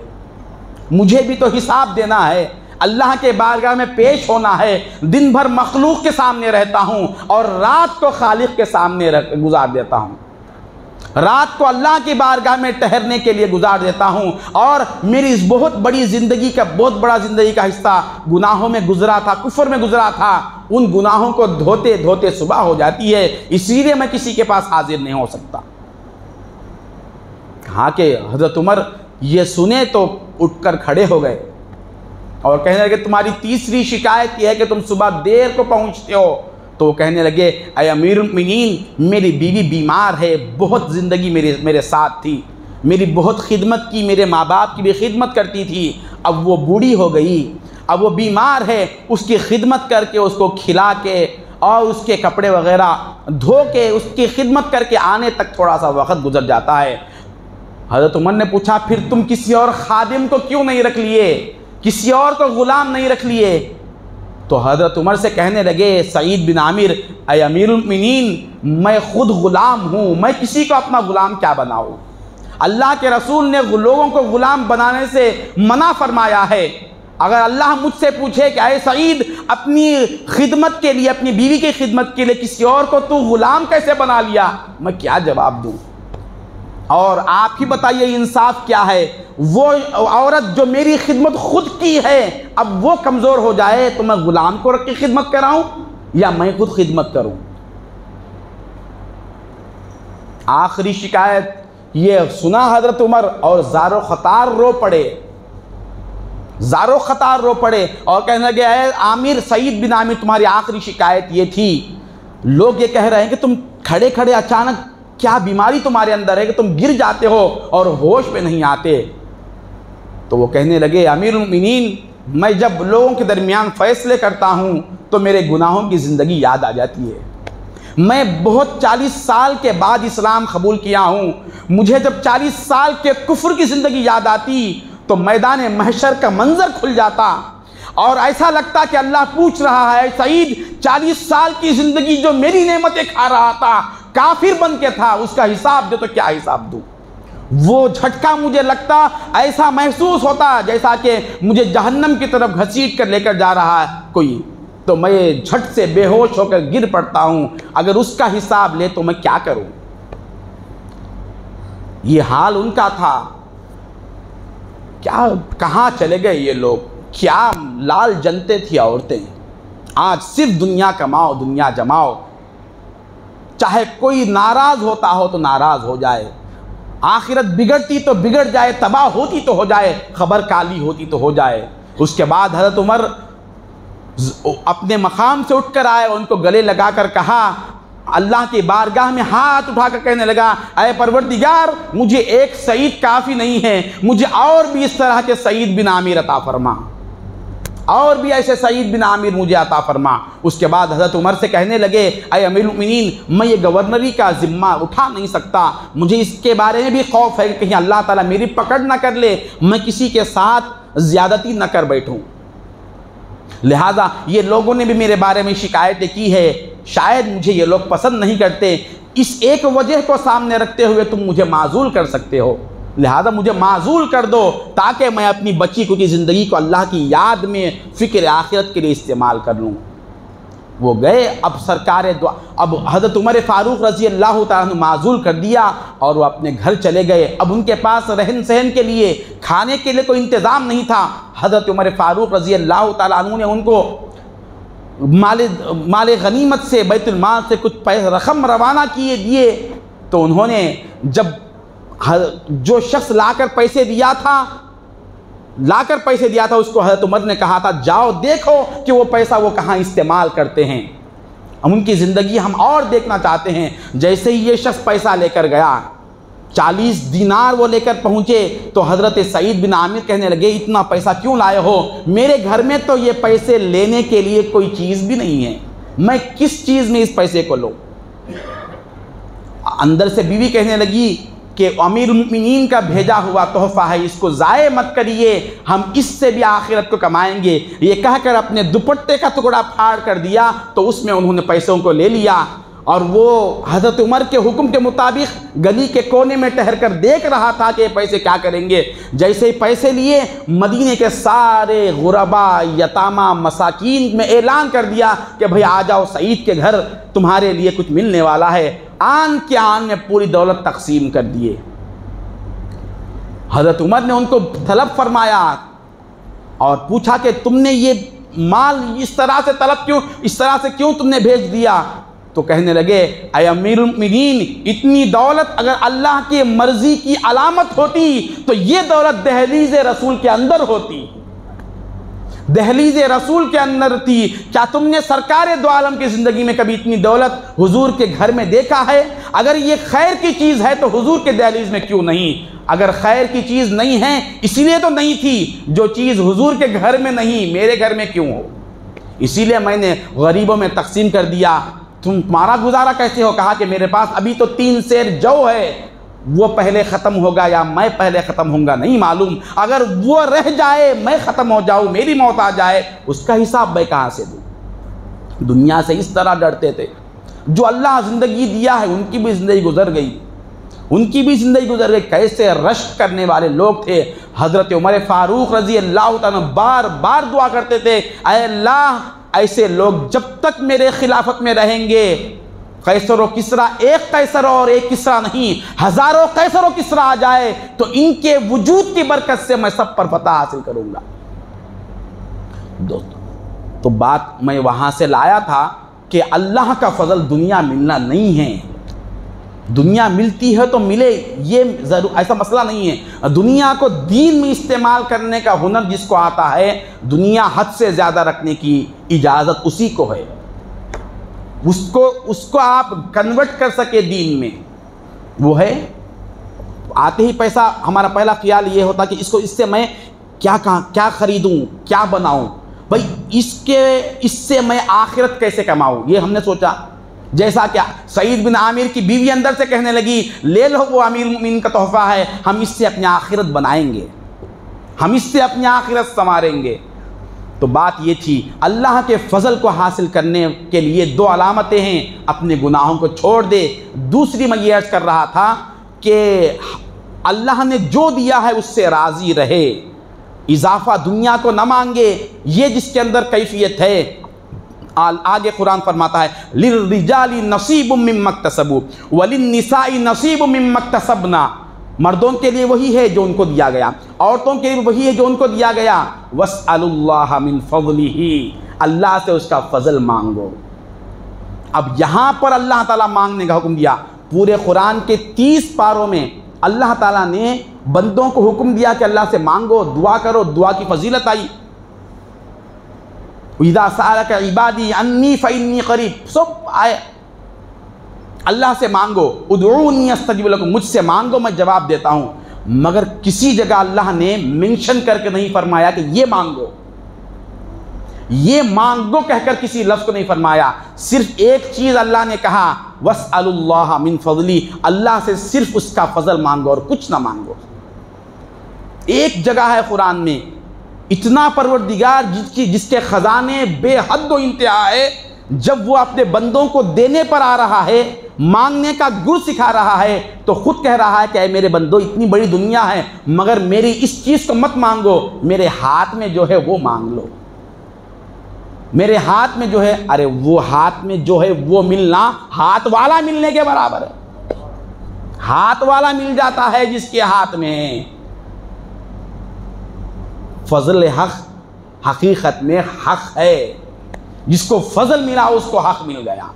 مجھے بھی تو حساب دینا ہے، اللہ کے بارگاہ میں پیش ہونا ہے، دن بھر مخلوق کے سامنے رہتا ہوں اور رات کو خالق کے سامنے گزار دیتا ہوں، رات کو اللہ کی بارگاہ میں ٹھہرنے کے لیے گزار دیتا ہوں، اور میری اس بہت بڑی زندگی کا، بہت بڑا زندگی کا حصہ گناہوں میں گزرا تھا، کفر میں گزرا تھا، ان گناہوں کو دھوتے دھوتے صبح ہو جاتی ہے، اسی لیے میں کسی کے پاس حاضر نہیں ہو سکتا۔ کہا کہ حضرت عمر یہ سنے تو اٹھ کر کھڑے ہو گئے اور کہنے لگے تمہاری تیسری شکایت یہ ہے کہ تم صبح دیر کو پہنچتے ہو۔ تو وہ کہنے لگے اے امیر المؤمنین، میری بیوی بیمار ہے، بہت زندگی میرے ساتھ تھی، میری بہت خدمت کی، میرے ماں باپ کی بھی خدمت کرتی تھی، اب وہ بوڑھی ہو گئی، اب وہ بیمار ہے، اس کی خدمت کر کے، اس کو کھلا کے اور اس کے کپڑے وغیرہ دھو کے اس کی خدمت کر کے آنے تک تھوڑا سا وقت گزر جاتا ہے۔ حضرت عمر نے پوچھا پھر تم کسی اور خادم کو کیوں نہیں رکھ لیے، کسی اور کو غلام نہیں رکھ لیے؟ تو حضرت عمر سے کہنے لگے سعید بن عامر، اے امیر المؤمنین، میں خود غلام ہوں، میں کسی کو اپنا غلام کیا بناؤں؟ اللہ کے رسول نے لوگوں کو غلام بنانے سے منع فرمایا ہے۔ اگر اللہ مجھ سے پوچھے کہ اے سعید، اپنی خدمت کے لیے، اپنی بیوی کی خدمت کے لیے کسی اور کو تو غلام کیسے بنا لیا، میں کیا جواب دوں؟ اور آپ ہی بتائیے انصاف کیا ہے؟ وہ عورت جو میری خدمت خود کی ہے، اب وہ کمزور ہو جائے تو میں غلام کو رکھ کے خدمت کراؤں یا میں خود خدمت کروں؟ آخری شکایت یہ سنا حضرت عمر اور زارو خطار رو پڑے، زارو خطار رو پڑے اور کہنے لگے اے عامر، سعید بن عامر، تمہاری آخری شکایت یہ تھی، لوگ یہ کہہ رہے ہیں کہ تم کھڑے کھڑے اچانک کیا بیماری تمہارے اندر ہے کہ تم گر جاتے ہو اور ہوش میں نہیں آتے؟ تو وہ کہنے لگے امیر المؤمنین، میں جب لوگوں کے درمیان فیصلے کرتا ہوں تو میرے گناہوں کی زندگی یاد آ جاتی ہے۔ میں بہت 40 سال کے بعد اسلام قبول کیا ہوں، مجھے جب 40 سال کے کفر کی زندگی یاد آتی تو میدان محشر کا منظر کھل جاتا اور ایسا لگتا کہ اللہ پوچھ رہا ہے سعید، 40 سال کی زندگی جو میری نعمتیں کھا رہا تھا، کافر بن کے تھا، اس کا حساب دے تو کیا حساب دوں؟ وہ جھٹکا مجھے لگتا، ایسا محسوس ہوتا جیسا کہ مجھے جہنم کی طرف گھسیٹ کر لے کر جا رہا ہے کوئی، تو میں جھٹ سے بے ہوش ہو کر گر پڑتا ہوں، اگر اس کا حساب لے تو میں کیا کروں؟ یہ حال ان کا تھا۔ کیا کہاں چلے گئے یہ لوگ؟ کیا لال جلتے تھی عورتیں، آج صرف دنیا کماؤ، دنیا جماؤ، چاہے کوئی ناراض ہوتا ہو تو ناراض ہو جائے، آخرت بگڑتی تو بگڑ جائے، تباہ ہوتی تو ہو جائے، خبر کالی ہوتی تو ہو جائے۔ اس کے بعد حضرت عمر اپنے مقام سے اٹھ کر آئے اور ان کو گلے لگا کر کہا، اللہ کی بارگاہ میں ہاتھ اٹھا کر کہنے لگا، اے پروردگار، مجھے ایک سعید کافی نہیں ہے، مجھے اور بھی اس طرح کے سعید بن عامر عطا فرما، اور بھی ایسے سعید بن عامر مجھے عطا فرما۔ اس کے بعد حضرت عمر سے کہنے لگے، اے امیر المؤمنین، میں یہ گورنری کا ذمہ اٹھا نہیں سکتا، مجھے اس کے بارے میں بھی خوف ہے کہ کہیں اللہ تعالیٰ میری پکڑ نہ کر لے، میں کسی کے ساتھ زیادتی نہ کر بیٹھوں، لہٰذا یہ لوگوں نے بھی میرے بارے میں شکایتیں کی ہے، شاید مجھے یہ لوگ پسند نہیں کرتے، اس ایک وجہ کو سامنے رکھتے ہوئے تم مجھے معزول کر سکتے ہو، لہذا مجھے معزول کر دو تاکہ میں اپنی بچی کی زندگی کو اللہ کی یاد میں فکر آخرت کے لیے استعمال کر لوں۔ وہ گئے، اب سرکار دعا، اب حضرت عمر فاروق رضی اللہ تعالیٰ عنہ معزول کر دیا اور وہ اپنے گھر چلے گئے۔ اب ان کے پاس رہن سہن کے لیے، کھانے کے لیے کوئی انتظام نہیں تھا۔ حضرت عمر فاروق رضی اللہ تعالیٰ عنہ نے ان کو مال غنیمت سے، بیت المال سے کچھ پیسے رقم روانہ دیے، تو انہوں نے جب جو شخص لا کر پیسے دیا تھا اس کو حضرت عمر نے کہا تھا جاؤ دیکھو کہ وہ پیسہ وہ کہاں استعمال کرتے ہیں، ہم ان کی زندگی ہم اور دیکھنا چاہتے ہیں۔ جیسے ہی یہ شخص پیسہ لے کر گیا، 40 دینار وہ لے کر پہنچے، تو حضرت سعید بن عامر کہنے لگے اتنا پیسہ کیوں لائے ہو؟ میرے گھر میں تو یہ پیسے لینے کے لیے کوئی چیز بھی نہیں ہے، میں کس چیز میں اس پیسے کو لوں؟ اندر سے بیوی کہنے لگی کہ امیر المؤمنین کا بھیجا ہوا تحفہ ہے، اس کو ضائع مت کریے، ہم اس سے بھی آخرت کو کمائیں گے۔ یہ کہہ کر اپنے دوپٹے کا ٹکڑا پھاڑ کر دیا تو اس میں انہوں نے پیسوں کو لے لیا، اور وہ حضرت عمر کے حکم کے مطابق گلی کے کونے میں ٹہر کر دیکھ رہا تھا کہ یہ پیسے کیا کریں گے۔ جیسے ہی پیسے لیے، مدینے کے سارے غربا، یتامہ، مساکین میں اعلان کر دیا کہ بھئی آ جاؤ، سعید کے گھر تمہارے لیے کچھ ملنے والا ہے۔ آن کے آن میں پوری دولت تقسیم کر دیے۔ حضرت عمر نے ان کو طلب فرمایا اور پوچھا کہ تم نے یہ مال اس طرح سے کیوں تم نے بھیج دیا؟ تو کہنے لگے اے امیر المؤمنین، اتنی دولت اگر اللہ کی مرضی کی علامت ہوتی تو یہ دولت دہلیز رسول کے اندر ہوتی، دہلیز رسول کے اندر تھی۔ کیا تم نے سرکار دو عالم کی زندگی میں کبھی اتنی دولت حضور کے گھر میں دیکھا ہے؟ اگر یہ خیر کی چیز ہے تو حضور کے دہلیز میں کیوں نہیں؟ اگر خیر کی چیز نہیں ہے اسی لیے تو نہیں تھی، جو چیز حضور کے گھر میں نہیں میرے گھر میں کیوں ہو؟ اسی لیے میں نے غریبوں میں تقسیم کر دیا۔ تمہارا گزارا کیسے ہو؟ کہا کہ میرے پاس ابھی تو 3 سیر جو ہے، وہ پہلے ختم ہوگا یا میں پہلے ختم ہوں گا نہیں معلوم، اگر وہ رہ جائے میں ختم ہو جاؤں، میری موت آ جائے، اس کا حساب میں کہاں سے دوں؟ دنیا سے اس طرح ڈرتے تھے۔ جو اللہ زندگی دیا ہے ان کی بھی زندگی گزر گئی، ان کی بھی زندگی گزر گئی۔ کیسے رشک کرنے والے لوگ تھے۔ حضرت عمر فاروق رضی اللہ تعالیٰ بار بار دعا کرتے تھے، اے اللہ ایسے لوگ جب تک میرے خلافت میں رہیں گے، قیصر و کسریٰ، ایک قیصر اور ایک کسریٰ نہیں، ہزاروں قیصر و کسریٰ آ جائے تو ان کے وجود کی برکت سے میں سب پر فتح حاصل کروں گا۔ تو بات میں وہاں سے لایا تھا کہ اللہ کا فضل دنیا ملنا نہیں ہے، دنیا ملتی ہے تو ملے، یہ ضرور ایسا مسئلہ نہیں ہے۔ دنیا کو دین میں استعمال کرنے کا ہنر جس کو آتا ہے، دنیا حد سے زیادہ رکھنے کی اجازت اسی کو ہے، اس کو آپ کنورٹ کر سکے دین میں، وہ ہے آتے ہی پیسہ۔ ہمارا پہلا خیال یہ ہوتا کہ اس سے میں کیا خریدوں، کیا بناؤں، بھائی اس سے میں آخرت کیسے کماؤں، یہ ہم نے سوچا۔ جیسا کہ سعید بن عامر کی بیوی اندر سے کہنے لگی، لے لو، وہ امیر المؤمنین کا تحفہ ہے، ہم اس سے اپنی آخرت بنائیں گے، ہم اس سے اپنی آخرت سنواریں گے۔ تو بات یہ تھی، اللہ کے فضل کو حاصل کرنے کے لیے 2 علامتیں ہیں، اپنے گناہوں کو چھوڑ دے۔ دوسری میں یہ عرض کر رہا تھا کہ اللہ نے جو دیا ہے اس سے راضی رہے، اضافہ دنیا کو نہ مانگے، یہ جس کے اندر کیفیت ہے۔ آگے قرآن فرماتا ہے لِلرِّجَالِ نَصِيبٌ مِّمَّا اكْتَسَبُوا وَلِلنِّسَاءِ نَصِيبٌ مِّمَّا اكْتَسَبْنَا۔ مردوں کے لیے وہی ہے جو ان کو دیا گیا، عورتوں کے لیے وہی ہے جو ان کو دیا گیا۔ وَاسْأَلُوا اللَّهَ مِن فَضْلِهِ، اللہ سے اس کا فضل مانگو۔ اب یہاں پر اللہ تعالیٰ مانگنے کا حکم دیا۔ پورے قرآن کے 30 پاروں میں اللہ تعالیٰ نے بندوں کو حکم دیا کہ اللہ سے مانگو، دعا کرو، دعا کی فضیلت آئی۔ وَإِذَا سَأَلَكَ عِبَادِي عَنِّي فَإِنِّي قَرِيبٌ، سب آئے اللہ سے مانگو، ادعونی استجب لکم، مجھ سے مانگو میں جواب دیتا ہوں۔ مگر کسی جگہ اللہ نے منشن کر کے نہیں فرمایا کہ یہ مانگو، یہ مانگو کہہ کر کسی لفظ کو نہیں فرمایا، صرف ایک چیز اللہ نے کہا، وَاسْأَلُوا اللَّهَ مِن فَضْلِهِ، اللہ سے صرف اس کا فضل مانگو اور کچھ نہ مانگو۔ ایک جگہ ہے قرآن میں، اتنا پروردگار جس کے خزانے بے حد و انتہا ہے، جب وہ اپنے بندوں کو دینے پر آ رہا ہے، مانگنے کا گر سکھا رہا ہے، تو خود کہہ رہا ہے کہ اے میرے بندو، اتنی بڑی دنیا ہے مگر میری اس چیز کو مت مانگو، میرے ہاتھ میں جو ہے وہ مانگ لو، میرے ہاتھ میں جو ہے، ارے وہ ہاتھ میں جو ہے وہ ملنا ہاتھ والا ملنے کے برابر ہے۔ ہاتھ والا مل جاتا ہے جس کے ہاتھ میں فضل حق حقیقت میں حق ہے، جس کو فضل ملا اس کو حق مل گیا۔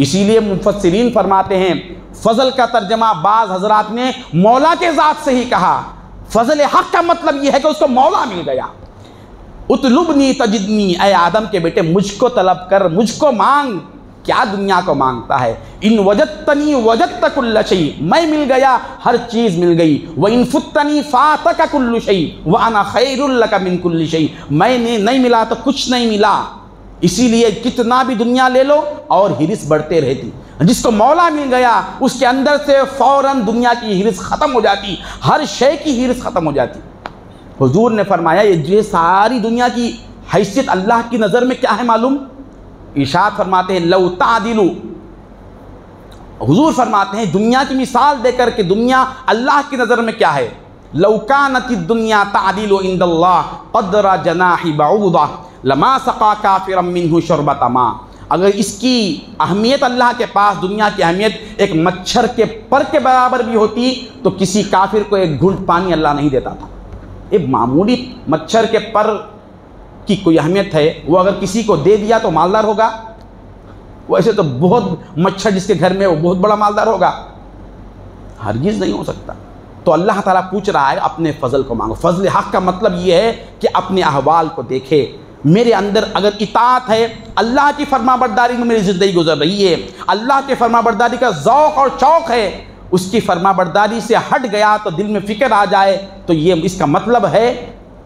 اسی لیے مفسرین فرماتے ہیں فضل کا ترجمہ بعض حضرات نے مولا کے ذات سے ہی کہا، فضل حق کا مطلب یہ ہے کہ اس کو مولا مل گیا۔ اطلبنی تجدنی، اے آدم کے بیٹے مجھ کو طلب کر، مجھ کو مانگ، کیا دنیا کو مانگتا ہے؟ ان وجدتنی وجدت کل شیء، میں مل گیا ہر چیز مل گئی، وان فتنی فاتک کل شیء وانا خیر لک من کل شیء، میں نے نہیں ملا تو کچھ نہیں ملا۔ اسی لیے کتنا بھی دنیا لے لو اور ہرس بڑھتے رہتی۔ جس کو مولا مل گیا اس کے اندر سے فوراً دنیا کی ہرس ختم ہو جاتی، ہر شے کی ہرس ختم ہو جاتی۔ حضور نے فرمایا یہ ساری دنیا کی حیثیت اللہ کی نظر میں کیا ہے معلوم؟ ارشاد فرماتے ہیں لو تعدلوا، حضور فرماتے ہیں دنیا کی مثال دے کر کہ دنیا اللہ کی نظر میں کیا ہے، لو کانت الدنیا تعدل عند اللہ قدر جناح بعوضہ لما سقا کافرا منہ شربۃ ماء، اگر اس کی اہمیت اللہ کے پاس، دنیا کی اہمیت ایک مچھر کے پر کے برابر بھی ہوتی تو کسی کافر کو ایک گھونٹ پانی اللہ نہیں دیتا تھا۔ ایک معمولی مچھر کے پر کی کوئی اہمیت ہے، وہ اگر کسی کو دے دیا تو مالدار ہوگا؟ ویسے تو بہت مچھر جس کے گھر میں وہ بہت بڑا مالدار ہوگا، ہرگز نہیں ہو سکتا۔ تو اللہ تعالیٰ پوچھ رہا ہے اپنے فضل کو مانگو۔ فضل حق کا مطلب یہ ہے کہ اپنے احوال کو دیکھے، میرے اندر اگر اطاعت ہے، اللہ کی فرما برداری میں میری زندگی گزر رہی ہے، اللہ کے فرما برداری کا ذوق اور شوق ہے، اس کی فرما برداری سے ہٹ گیا تو دل میں فکر آ جائے، تو یہ اس کا مطلب ہے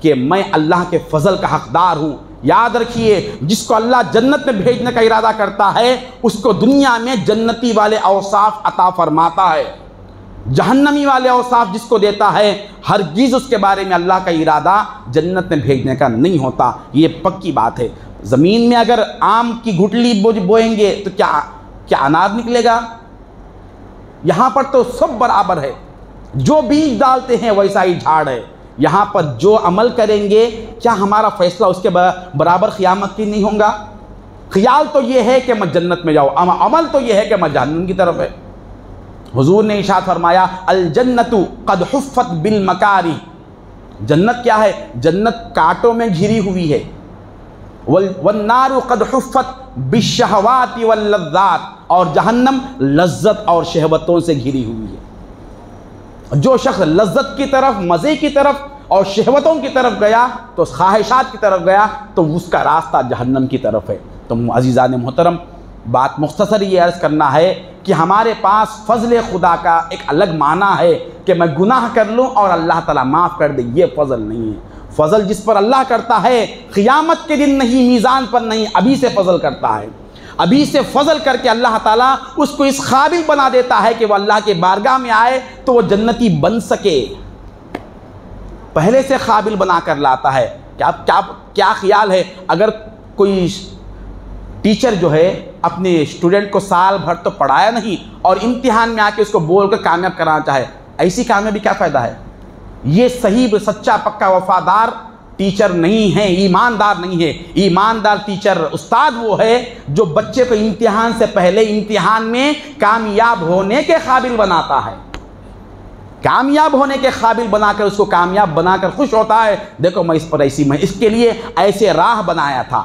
کہ میں اللہ کے فضل کا حقدار ہوں۔ یاد رکھیے، جس کو اللہ جنت میں بھیجنے کا ارادہ کرتا ہے اس کو دنیا میں جنتی والے اوصاف عطا فرماتا ہے، جہنمی والے اوصاف جس کو دیتا ہے ہرگز اس کے بارے میں اللہ کا ارادہ جنت میں بھیجنے کا نہیں ہوتا۔ یہ پکی بات ہے۔ زمین میں اگر آم کی گٹلی بوئیں گے تو کیا انار نکلے گا؟ یہاں پر تو سب برابر ہے، جو بیج ڈالتے ہیں ویسا ہی جھاڑ ہے۔ یہاں پر جو عمل کریں گے، کیا ہمارا فیصلہ اس کے برابر قیامت کی نہیں ہوگا؟ خیال تو یہ ہے کہ میں جنت میں جاؤں، عمل تو یہ ہے کہ میں جہنم کی طرف ہے۔ حضور نے ارشاد فرمایا الجنت قد حفت بالمکاری، جنت کیا ہے؟ جنت کانٹوں میں گھری ہوئی ہے۔ والنار قد حفت بالشہوات واللذات، اور جہنم لذت اور شہوتوں سے گھری ہوئی ہے۔ جو شخص لذت کی طرف، مزے کی طرف اور شہوتوں کی طرف گیا، تو خواہشات کی طرف گیا، تو اس کا راستہ جہنم کی طرف ہے۔ تو عزیزان محترم، بات مختصر یہ عرض کرنا ہے کہ ہمارے پاس فضل خدا کا ایک الگ معنی ہے کہ میں گناہ کر لوں اور اللہ تعالیٰ معاف کر دے، یہ فضل نہیں ہے۔ فضل جس پر اللہ کرتا ہے قیامت کے دن نہیں، میزان پر نہیں، ابھی سے فضل کرتا ہے۔ ابھی سے فضل کر کے اللہ تعالیٰ اس کو اس قابل بنا دیتا ہے کہ وہ اللہ کے بارگاہ میں آئے تو وہ جنتی بن سکے، پہلے سے قابل بنا کر لاتا ہے۔ کیا خیال ہے اگر کوئی ٹیچر جو ہے اپنے اسٹوڈنٹ کو سال بھر تو پڑھایا نہیں اور امتحان میں آ کے اس کو بول کر کامیاب کرانا چاہے، ایسی کامیابی کیا فائدہ ہے؟ یہ صحیح سچا پکا وفادار ٹیچر نہیں ہے، ایماندار نہیں ہے۔ ایماندار ٹیچر استاد وہ ہے جو بچے کو امتحان سے پہلے امتحان میں کامیاب ہونے کے قابل بناتا ہے، کامیاب ہونے کے قابل بنا کر اس کو کامیاب بنا کر خوش ہوتا ہے، دیکھو میں اس پر میں اس کے لیے ایسے راہ بنایا تھا۔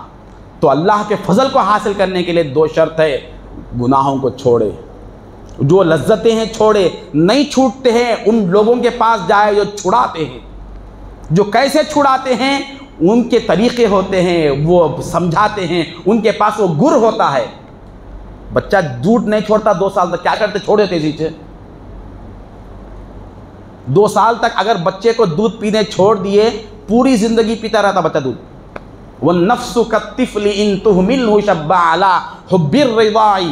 تو اللہ کے فضل کو حاصل کرنے کے لیے دو شرط ہے، گناہوں کو چھوڑے، جو لذتیں ہیں چھوڑے، نہیں چھوٹتے ہیں ان لوگوں کے پاس جائے جو چھڑاتے ہیں، جو کیسے چھڑاتے ہیں، ان کے طریقے ہوتے ہیں، وہ سمجھاتے ہیں، ان کے پاس وہ گر ہوتا ہے۔ بچہ دودھ نہیں چھوڑتا 2 سال تک، کیا کرتے؟ چھوڑے تیزی سے۔ 2 سال تک اگر بچے کو دودھ پینے چھوڑ دیے، پوری زندگی پیتا رہتا بچہ دودھ۔ وَالنَّفْسُ كَالطِّفْلِ إِن تُهْمِلْهُ شَبَّ عَلَى حُبِّ الرِّضَاعِ،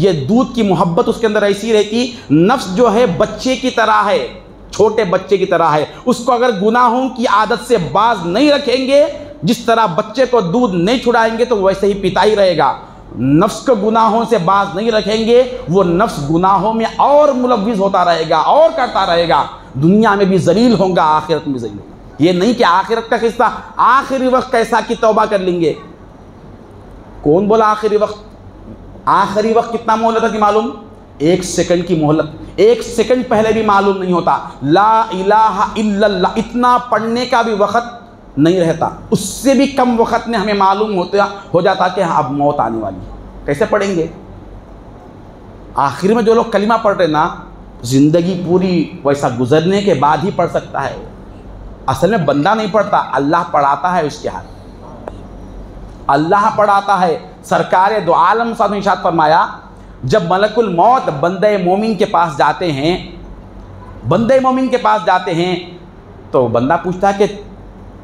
یہ دودھ کی محبت اس کے اندر ایسی رہتی، نفس جو ہے بچے کی طرح ہے، چھوٹے بچے کی طرح ہے، اس کو اگر گناہوں کی عادت سے باز نہیں رکھیں گے، جس طرح بچے کو دودھ نہیں چھڑائیں گے تو ویسے ہی پیتا ہی رہے گا۔ نفس کو گناہوں سے باز نہیں رکھیں گے، وہ نفس گناہوں میں اور ملوث ہوتا رہے گا اور کرتا رہے گا، دنیا میں بھی ذلیل ہوگا، آخرت میں بھی ذلیل ہوگا۔ یہ نہیں کہ آخرت کا قصہ آخری وقت کیسا کی توبہ کر لیں گے۔ کون بولا آخری وقت؟ آخری وقت کتنا مہلت ہے معلوم؟ 1 سیکنڈ کی مہلت، 1 سیکنڈ پہلے بھی معلوم نہیں ہوتا۔ لا الہ الا اللہ اتنا پڑھنے کا بھی وقت نہیں رہتا، اس سے بھی کم وقت میں ہمیں معلوم ہو جاتا کہ اب موت آنے والی ہے۔ کیسے پڑھیں گے؟ آخر میں جو لوگ کلمہ پڑھ رہے نا، زندگی پوری ویسا گزرنے کے بعد ہی پڑھ سکتا ہے۔ اصل میں بندہ نہیں پڑھتا، اللہ پڑھاتا ہے اس کے ہاتھ، اللہ پڑھاتا ہے۔ سرکار دو عالم صاحب نے ارشاد فرمایا، جب ملک الموت بندہ مومن کے پاس جاتے ہیں، بندہ مومن کے پاس جاتے ہیں تو بندہ پوچھتا ہے کہ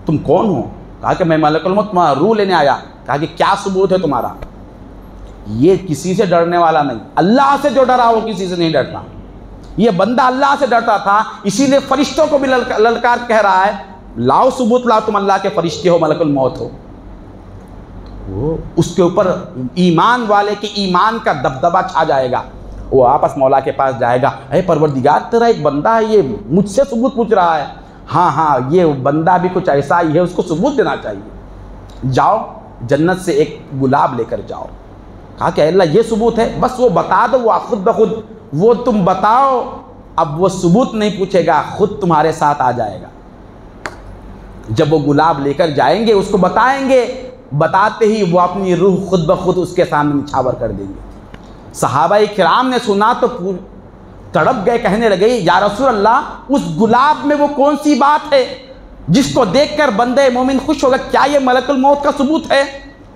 تم کون ہو؟ کہا کہ میں ملک الموت تمہارا روح لینے آیا۔ کہا کہ کیا ثبوت ہے تمہارا؟ یہ کسی سے ڈرنے والا نہیں، اللہ سے جو ڈرا وہ کسی سے نہیں ڈرتا۔ یہ بندہ اللہ سے ڈرتا تھا، اسی لیے فرشتوں کو بھی للکار کہہ رہا ہے، لاؤ ثبوت لاؤ، تم اللہ کے فرشتے ہو، ملک الموت ہو۔ اس کے اوپر ایمان والے کے ایمان کا دبدبہ چھا جائے گا، وہ آپس مولا کے پاس جائے گا، اے پروردگار تیرا ایک بندہ ہے، یہ مجھ سے ثبوت پوچھ رہا ہے، ہاں یہ بندہ بھی کچھ ایسا ہی ہے، اس کو ثبوت دینا چاہیے، جاؤ جنت سے ایک گلاب لے کر جاؤ۔ کہا کہ اللہ یہ ثبوت ہے؟ بس وہ بتا دو، وہ خود بخود وہ تم بتاؤ، اب وہ ثبوت نہیں پوچھے گا، خود تمہارے ساتھ آ جائے گا۔ جب وہ گلاب لے کر جائیں گے، اس کو بتائیں گے، بتاتے ہی وہ اپنی روح خود بخود اس کے سامنے نچھاور کر دیں گے۔ صحابہ کرام نے سنا تو تڑپ گئے، کہنے لگے یا رسول اللہ اس گلاب میں وہ کون سی بات ہے جس کو دیکھ کر بندہ مومن خوش ہوگا؟ کیا یہ ملک الموت کا ثبوت ہے؟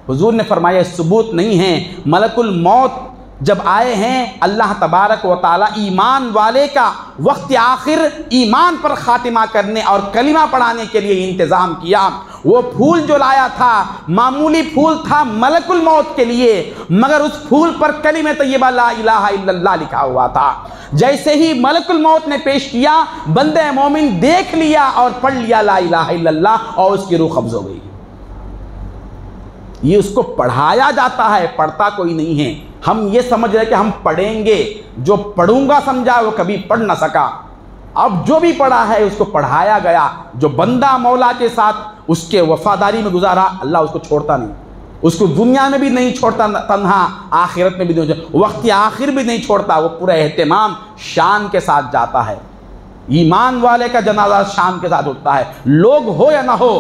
حضور نے فرمایا ثبوت نہیں ہے، ملک الموت جب آئے ہیں اللہ تبارک و تعالی ایمان والے کا وقت آخر ایمان پر خاتمہ کرنے اور کلمہ پڑھانے کے لیے انتظام کیا۔ وہ پھول جو لایا تھا معمولی پھول تھا ملک الموت کے لیے، مگر اس پھول پر کلمہ طیبہ لا الہ الا اللہ لکھا ہوا تھا۔ جیسے ہی ملک الموت نے پیش کیا، بندہ مومن دیکھ لیا اور پڑھ لیا لا الہ الا اللہ، اور اس کی روح قبض ہو گئی۔ یہ اس کو پڑھایا جاتا ہے، پڑھتا کوئی نہیں ہے۔ ہم یہ سمجھ رہے کہ ہم پڑھیں گے، جو پڑھوں گا سمجھا وہ کبھی پڑھ نہ سکا۔ اب جو بھی پڑھا ہے اس کو پڑھایا گیا۔ جو بندہ مولا کے ساتھ اس کے وفاداری میں گزارا، اللہ اس کو چھوڑتا نہیں، اس کو دنیا میں بھی نہیں چھوڑتا تنہا، آخرت میں بھی نہیں چھوڑتا، وقت آخر بھی نہیں چھوڑتا۔ وہ پورا اہتمام شان کے ساتھ جاتا ہے۔ ایمان والے کا جنازہ شان کے ساتھ اٹھتا ہے، لوگ ہو یا نہ ہو۔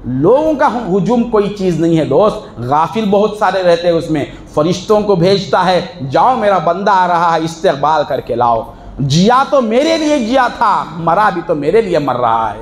لوگوں کا ہجوم کوئی چیز نہیں ہے دوست، غافل بہت سارے رہتے ہیں اس میں۔ فرشتوں کو بھیجتا ہے، جاؤ میرا بندہ آ رہا ہے، استقبال کر کے لاؤ۔ جیا تو میرے لیے جیا تھا، مرا بھی تو میرے لیے مر رہا ہے۔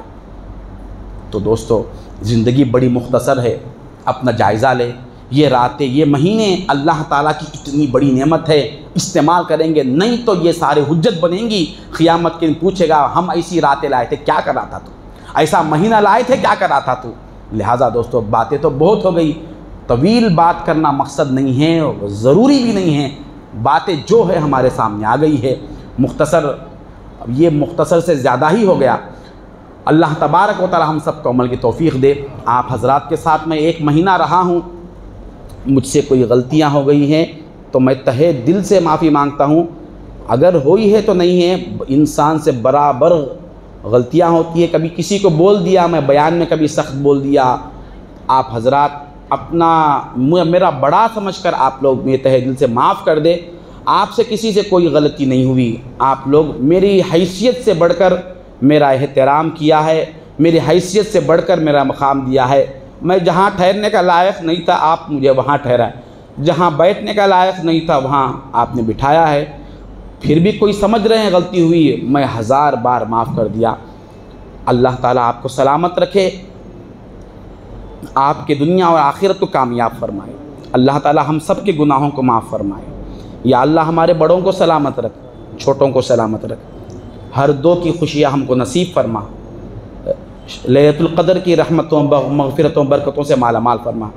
تو دوستو زندگی بڑی مختصر ہے، اپنا جائزہ لے۔ یہ راتیں، یہ مہینے اللہ تعالیٰ کی اتنی بڑی نعمت ہے، استعمال کریں گے، نہیں تو یہ سارے حجت بنیں گی۔ قیامت کے دن پوچھے گا ہم ایسی راتیں لائے تھے، کیا کر رہا تھا تو؟ ایسا مہینہ لائے تھے، کیا کر رہا تھا تو؟ لہٰذا دوستو باتیں تو بہت ہو گئی، طویل بات کرنا مقصد نہیں ہے، ضروری بھی نہیں ہے۔ باتیں جو ہے ہمارے سامنے آ گئی ہے، مختصر، اب یہ مختصر سے زیادہ ہی ہو گیا۔ اللہ تبارک و تعالی ہم سب کو عمل کی توفیق دے۔ آپ حضرات کے ساتھ میں ایک مہینہ رہا ہوں، مجھ سے کوئی غلطیاں ہو گئی ہیں تو میں تہہ دل سے معافی مانگتا ہوں۔ اگر ہوئی ہے تو نہیں ہے، انسان سے برابر غلطیاں ہوتی ہے، کبھی کسی کو بول دیا میں بیان میں، کبھی سخت بول دیا۔ آپ حضرات اپنا میرا بڑا سمجھ کر آپ لوگ میرے تہہ دل سے معاف کر دے۔ آپ سے کسی سے کوئی غلطی نہیں ہوئی، آپ لوگ میری حیثیت سے بڑھ کر میرا احترام کیا ہے، میری حیثیت سے بڑھ کر میرا مقام دیا ہے۔ میں جہاں ٹھہرنے کا لائق نہیں تھا آپ مجھے وہاں ٹھہرائے، جہاں بیٹھنے کا لائق نہیں تھا وہاں آپ نے بٹھایا ہے۔ پھر بھی کوئی سمجھ رہے ہیں غلطی ہوئی، میں 1000 بار معاف کر دیا۔ اللہ تعالیٰ آپ کو سلامت رکھے، آپ کے دنیا اور آخرت کو کامیاب فرمائے۔ اللہ تعالیٰ ہم سب کے گناہوں کو معاف فرمائے۔ یا اللہ ہمارے بڑوں کو سلامت رکھ، چھوٹوں کو سلامت رکھ، ہر دو کی خوشیاں ہم کو نصیب فرما، لیلۃ القدر کی رحمتوں مغفرتوں برکتوں سے مالا مال فرما،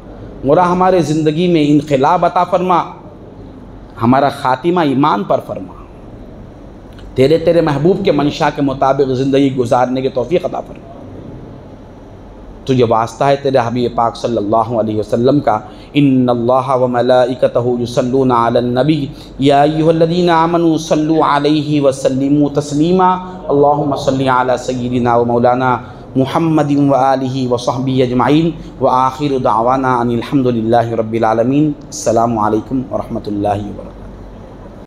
مولا ہمارے زندگی میں انقلاب عطا فرما، ہمارا خاتمہ ایمان پر فرما، تیرے محبوب کے منشا کے مطابق زندگی گزارنے کی توفیق عطا فرما۔ تجھے واسطہ ہے تیرے حبیب پاک صلی اللہ علیہ وسلم کا، ان اللہ و ملائکتہ یصلون علی النبی یا ایھا الذین آمنوا صلوا علیہ وسلموا تسلیما، اللہم صلی علی سیدنا و مولانا محمد و آلہ و صحبہ اجمعین، وآخر دعوانا ان الحمد للہ رب العالمین۔ السلام علیکم ورحمۃ اللہ وبرکاتہ۔